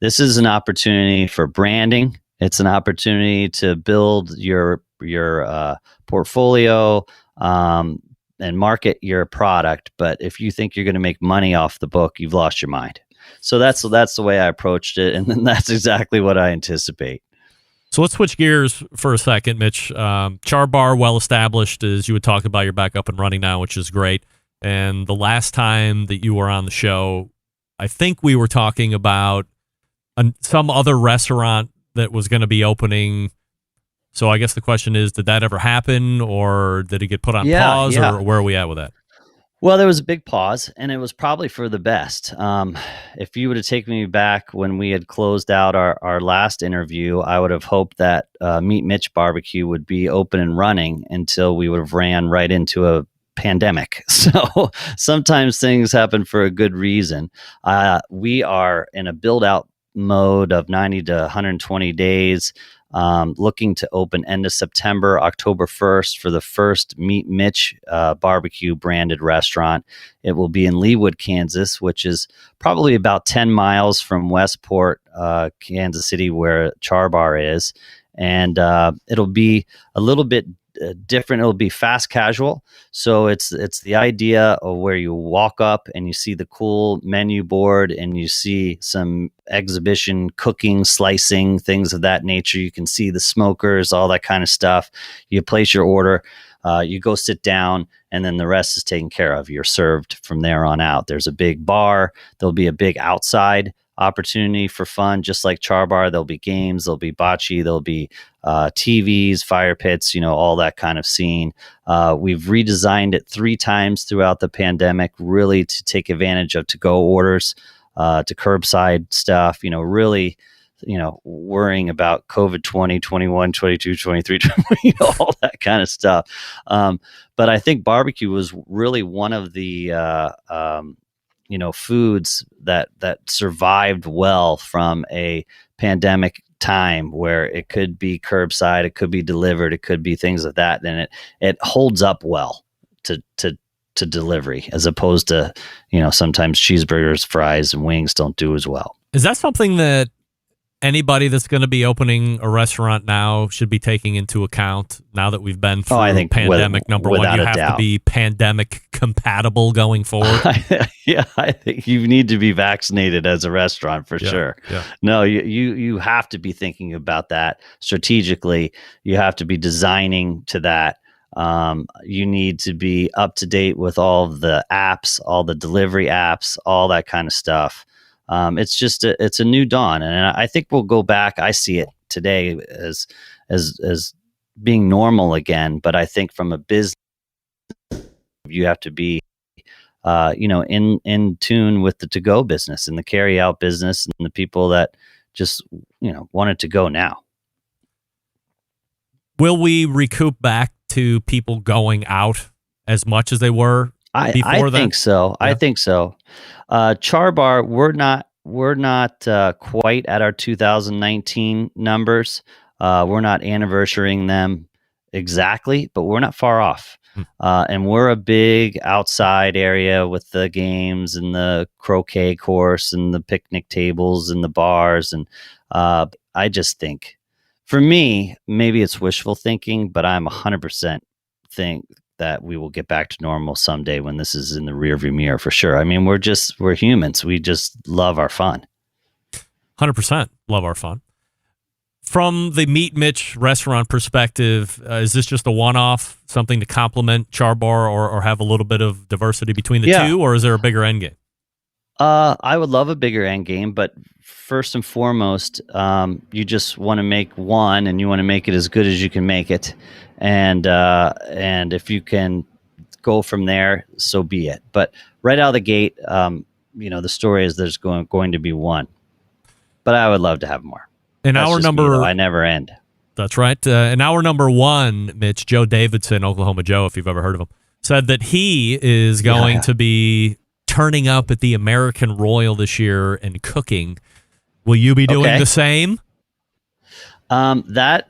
this is an opportunity for branding. It's an opportunity to build your portfolio, and market your product. But if you think you're going to make money off the book, you've lost your mind. So that's the way I approached it. And then that's exactly what I anticipate. So let's switch gears for a second, Mitch. Char Bar, well established, as you would talk about. You're back up and running now, which is great. And the last time that you were on the show, I think we were talking about some other restaurant that was going to be opening. So I guess the question is, did that ever happen, or did it get put on pause, or where are we at with that? Well, there was a big pause, and it was probably for the best. If you would have taken me back when we had closed out our last interview, I would have hoped that Meet Mitch Barbecue would be open and running until we would have ran right into a pandemic. So sometimes things happen for a good reason. We are in a build-out mode of 90 to 120 days. Looking to open end of September, October 1st for the first Meet Mitch barbecue branded restaurant. It will be in Leawood, Kansas, which is probably about 10 miles from Westport, Kansas City, where Char Bar is. And it'll be a little bit different. It'll be fast casual. So it's the idea of where you walk up and you see the cool menu board and you see some exhibition cooking, slicing, things of that nature. You can see the smokers, all that kind of stuff. You place your order, you go sit down, and then the rest is taken care of. You're served from there on out. There's a big bar. There'll be a big outside opportunity for fun, just like Char Bar. There'll be games, there'll be bocce, there'll be TVs, fire pits, all that kind of scene. We've redesigned it 3 times throughout the pandemic, really to take advantage of to-go orders, to curbside stuff, really, worrying about COVID 20, 21, 22, 23, all that kind of stuff. But I think barbecue was really one of the foods that survived well from a pandemic time, where it could be curbside, it could be delivered, it could be things like that. And it holds up well to delivery, as opposed to, sometimes cheeseburgers, fries, and wings don't do as well. Is that something that anybody that's going to be opening a restaurant now should be taking into account, now that we've been through pandemic? Number one, you have to be pandemic compatible going forward. Yeah, I think you need to be vaccinated as a restaurant for sure. Yeah. No, you have to be thinking about that strategically. You have to be designing to that. You need to be up to date with all of the apps, all the delivery apps, all that kind of stuff. It's just it's a new dawn, and I think we'll go back. I see it today as being normal again. But I think from a business, you have to be, in tune with the to-go business and the carry-out business and the people that just want it to go now. Will we recoup back to people going out as much as they were? I think so. Yeah. I think so. Char Bar, we're not quite at our 2019 numbers. We're not anniversarying them exactly, but we're not far off. And we're a big outside area with the games and the croquet course and the picnic tables and the bars. And I just think, for me, maybe it's wishful thinking, but I'm 100% think that we will get back to normal someday when this is in the rearview mirror for sure. I mean, we're humans. We just love our fun. 100% love our fun. From the Meet Mitch restaurant perspective, is this just a one-off, something to complement Char Bar or have a little bit of diversity between the two, or is there a bigger end game? I would love a bigger end game, but first and foremost, you just want to make one, and you want to make it as good as you can make it. And if you can go from there, so be it. But right out of the gate, the story is there's going to be one, but I would love to have more. In our number, I never end. That's right. In our number one, Mitch, Joe Davidson, Oklahoma Joe, if you've ever heard of him, said that he is going to be turning up at the American Royal this year and cooking. Will you be doing the same? The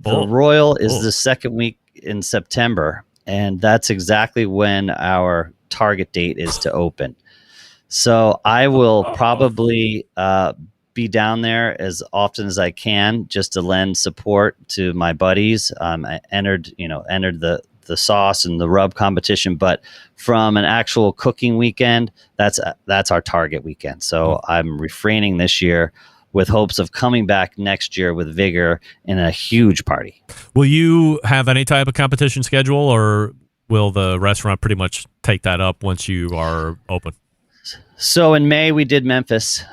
Royal is the second week in September, and that's exactly when our target date is to open. So I will probably be down there as often as I can just to lend support to my buddies. I entered the sauce and the rub competition, but from an actual cooking weekend, that's our target weekend. So I'm refraining this year with hopes of coming back next year with vigor in a huge party. Will you have any type of competition schedule, or will the restaurant pretty much take that up once you are open? So in May, we did Memphis.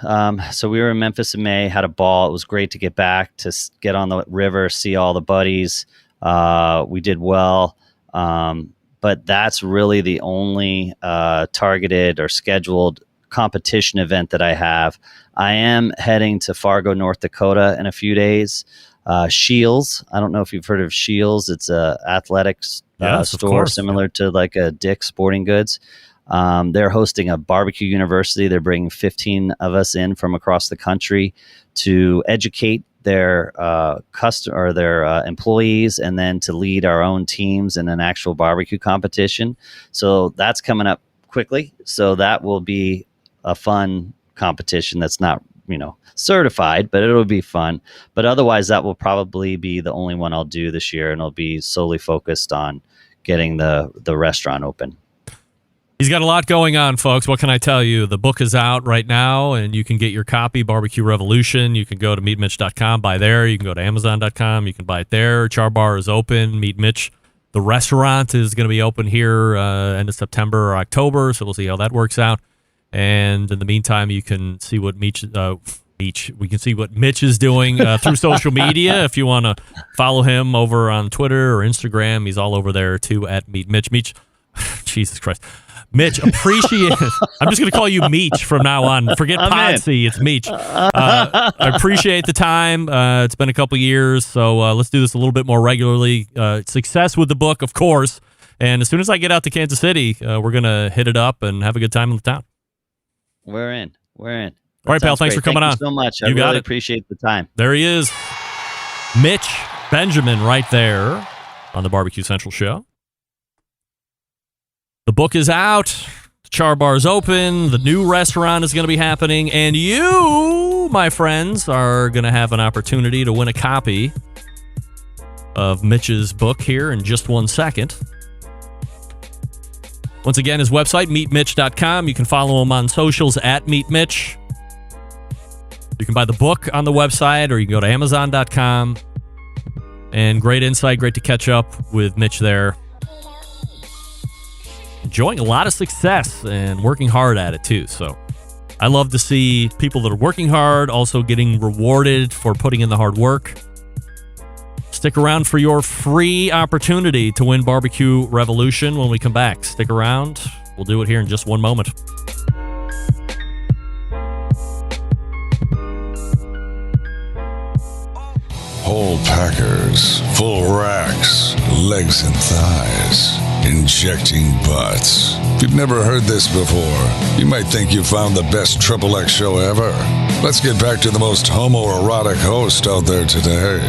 So we were in Memphis in May, had a ball. It was great to get back, to get on the river, see all the buddies. We did well. But that's really the only targeted or scheduled competition event that I have. I am heading to Fargo, North Dakota in a few days. Shields. I don't know if you've heard of Shields. It's a athletics store similar to like a Dick's Sporting Goods. They're hosting a barbecue university. They're bringing 15 of us in from across the country to educate their employees, and then to lead our own teams in an actual barbecue competition. So that's coming up quickly. So that will be a fun competition that's not, certified, but it'll be fun. But otherwise, that will probably be the only one I'll do this year, and it'll be solely focused on getting the restaurant open. He's got a lot going on, folks. What can I tell you? The book is out right now, and you can get your copy, Barbecue Revolution. You can go to meetmitch.com, buy there. You can go to amazon.com. You can buy it there. Char Bar is open. Meet Mitch. The restaurant is going to be open here end of September or October, so we'll see how that works out. And in the meantime, you can see what we can see what Mitch is doing through social media. If you want to follow him over on Twitter or Instagram, he's all over there too at Meet Mitch. Mitch, Jesus Christ. Mitch, appreciate it. I'm just going to call you Meech from now on. Forget Podsy. It's Meech. I appreciate the time. It's been a couple years, so let's do this a little bit more regularly. Success with the book, of course. And as soon as I get out to Kansas City, we're going to hit it up and have a good time in the town. We're in. All right, pal. Thanks for coming on. Thank you so much. I really appreciate the time. There he is. Mitch Benjamin right there on the Barbecue Central show. The book is out. The Char Bar is open. The new restaurant is going to be happening. And you, my friends, are going to have an opportunity to win a copy of Mitch's book here in just 1 second. Once again, his website, meetmitch.com. You can follow him on socials at meetmitch. You can buy the book on the website, or you can go to amazon.com. And great insight. Great to catch up with Mitch there. Enjoying a lot of success and working hard at it too. So I love to see people that are working hard also getting rewarded for putting in the hard work. Stick around for your free opportunity to win Barbecue Revolution when we come back. Stick around. We'll do it here in just one moment. Whole packers, full racks, legs and thighs, injecting butts. If you've never heard this before, you might think you found the best XXX show ever. Let's get back to the most homoerotic host out there today,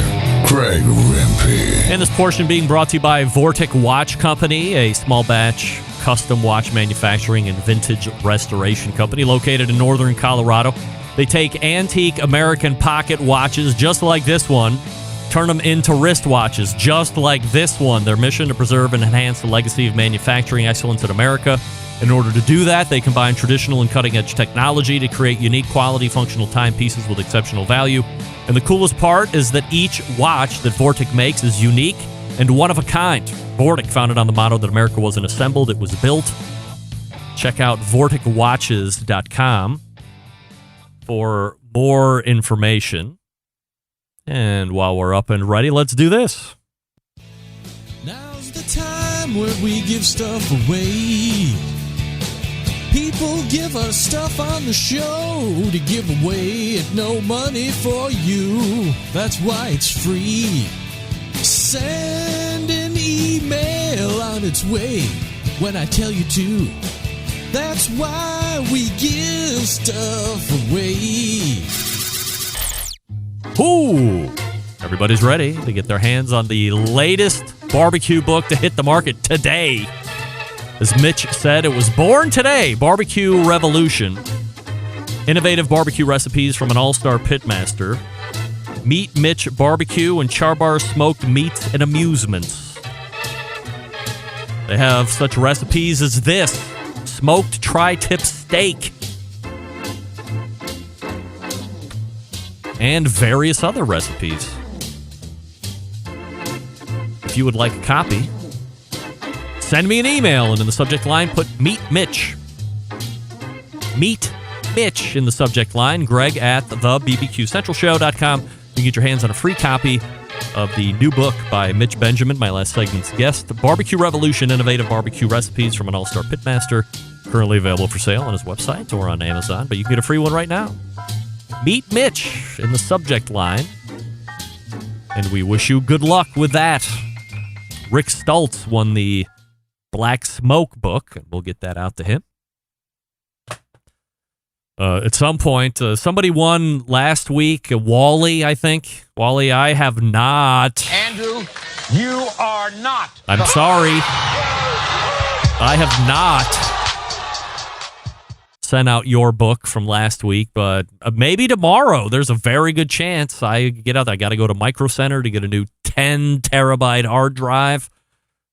Greg Rempe. And this portion being brought to you by Vortic Watch Company, a small batch custom watch manufacturing and vintage restoration company located in northern Colorado. They take antique American pocket watches just like this one, turn them into wristwatches just like this one. Their mission to preserve and enhance the legacy of manufacturing excellence in America. In order to do that, they combine traditional and cutting-edge technology to create unique quality, functional timepieces with exceptional value. And the coolest part is that each watch that Vortic makes is unique and one of a kind. Vortic, founded on the motto that America wasn't assembled, it was built. Check out VorticWatches.com for more information. And while we're up and ready, let's do this. Now's the time where we give stuff away. People give us stuff on the show to give away at no money for you. That's why it's free. Send an email on its way when I tell you to. That's why we give stuff away. Ooh! Everybody's ready to get their hands on the latest barbecue book to hit the market today. As Mitch said, it was born today. Barbecue Revolution. Innovative barbecue recipes from an all-star pitmaster. Meet Mitch Barbecue and Char Bar Smoked Meats and Amusements. They have such recipes as this. Smoked tri-tip steak. And various other recipes. If you would like a copy, send me an email and in the subject line put Meet Mitch. Meet Mitch in the subject line. Greg at thebbqcentralshow.com. You can get your hands on a free copy of the new book by Mitch Benjamin, my last segment's guest, Barbecue Revolution, Innovative Barbecue Recipes from an All-Star Pitmaster. Currently available for sale on his website or on Amazon, but you can get a free one right now. Meet Mitch in the subject line. And we wish you good luck with that. Rick Stoltz won the Black Smoke book, and we'll get that out to him. At some point, somebody won last week, Wally, I think. Wally, I have not. Andrew, you are not. I'm sorry. I have not sent out your book from last week, but maybe tomorrow. There's a very good chance I get out there. I got to go to Micro Center to get a new 10 terabyte hard drive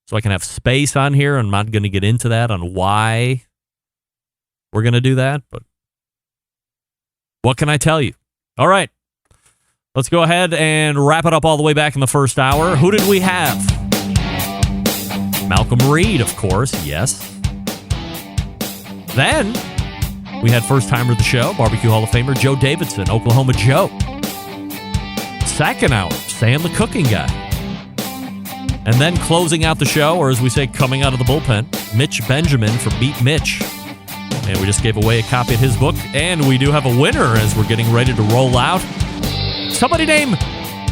so I can have space on here. I'm not going to get into that on why we're going to do that, but what can I tell you? All right. Let's go ahead and wrap it up all the way back in the first hour. Who did we have? Malcolm Reed, of course. Yes. Then we had first-timer of the show, Barbecue Hall of Famer Joe Davidson, Oklahoma Joe. Second hour, Sam the Cooking Guy. And then closing out the show, or as we say, coming out of the bullpen, Mitch Benjamin from Meet Mitch. And we just gave away a copy of his book. And we do have a winner as we're getting ready to roll out. Somebody named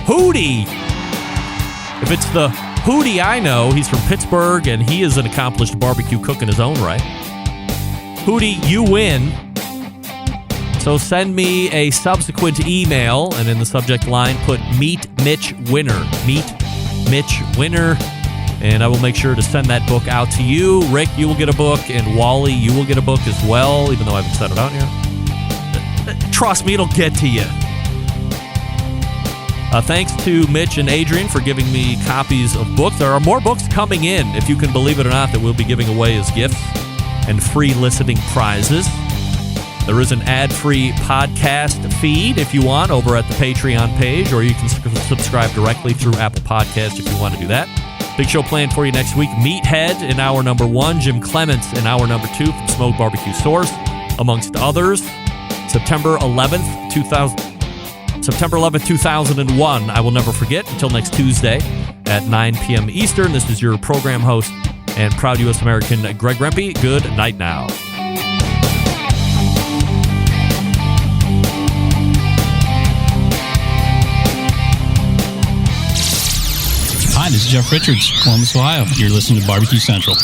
Hootie. If it's the Hootie I know, he's from Pittsburgh, and he is an accomplished barbecue cook in his own right. Hootie, you win. So send me a subsequent email, and in the subject line, put Meet Mitch Winner. Meet Mitch Winner. And I will make sure to send that book out to you. Rick, you will get a book, and Wally, you will get a book as well, even though I haven't sent it out yet. Trust me, it'll get to you. Thanks to Mitch and Adrian for giving me copies of books. There are more books coming in, if you can believe it or not, that we'll be giving away as gifts and free listening prizes. There is an ad-free podcast feed if you want over at the Patreon page, or you can subscribe directly through Apple Podcasts if you want to do that. Big show planned for you next week. Meathead in hour number 1, Jim Clements in hour number 2 from Smoke Barbecue Source, amongst others. September 11th, 2001. I will never forget. Until next Tuesday at 9 p.m. Eastern. This is your program host and proud U.S. American Greg Rempe. Good night now. Hi, this is Jeff Richards, Columbus, Ohio. You're listening to Barbecue Central.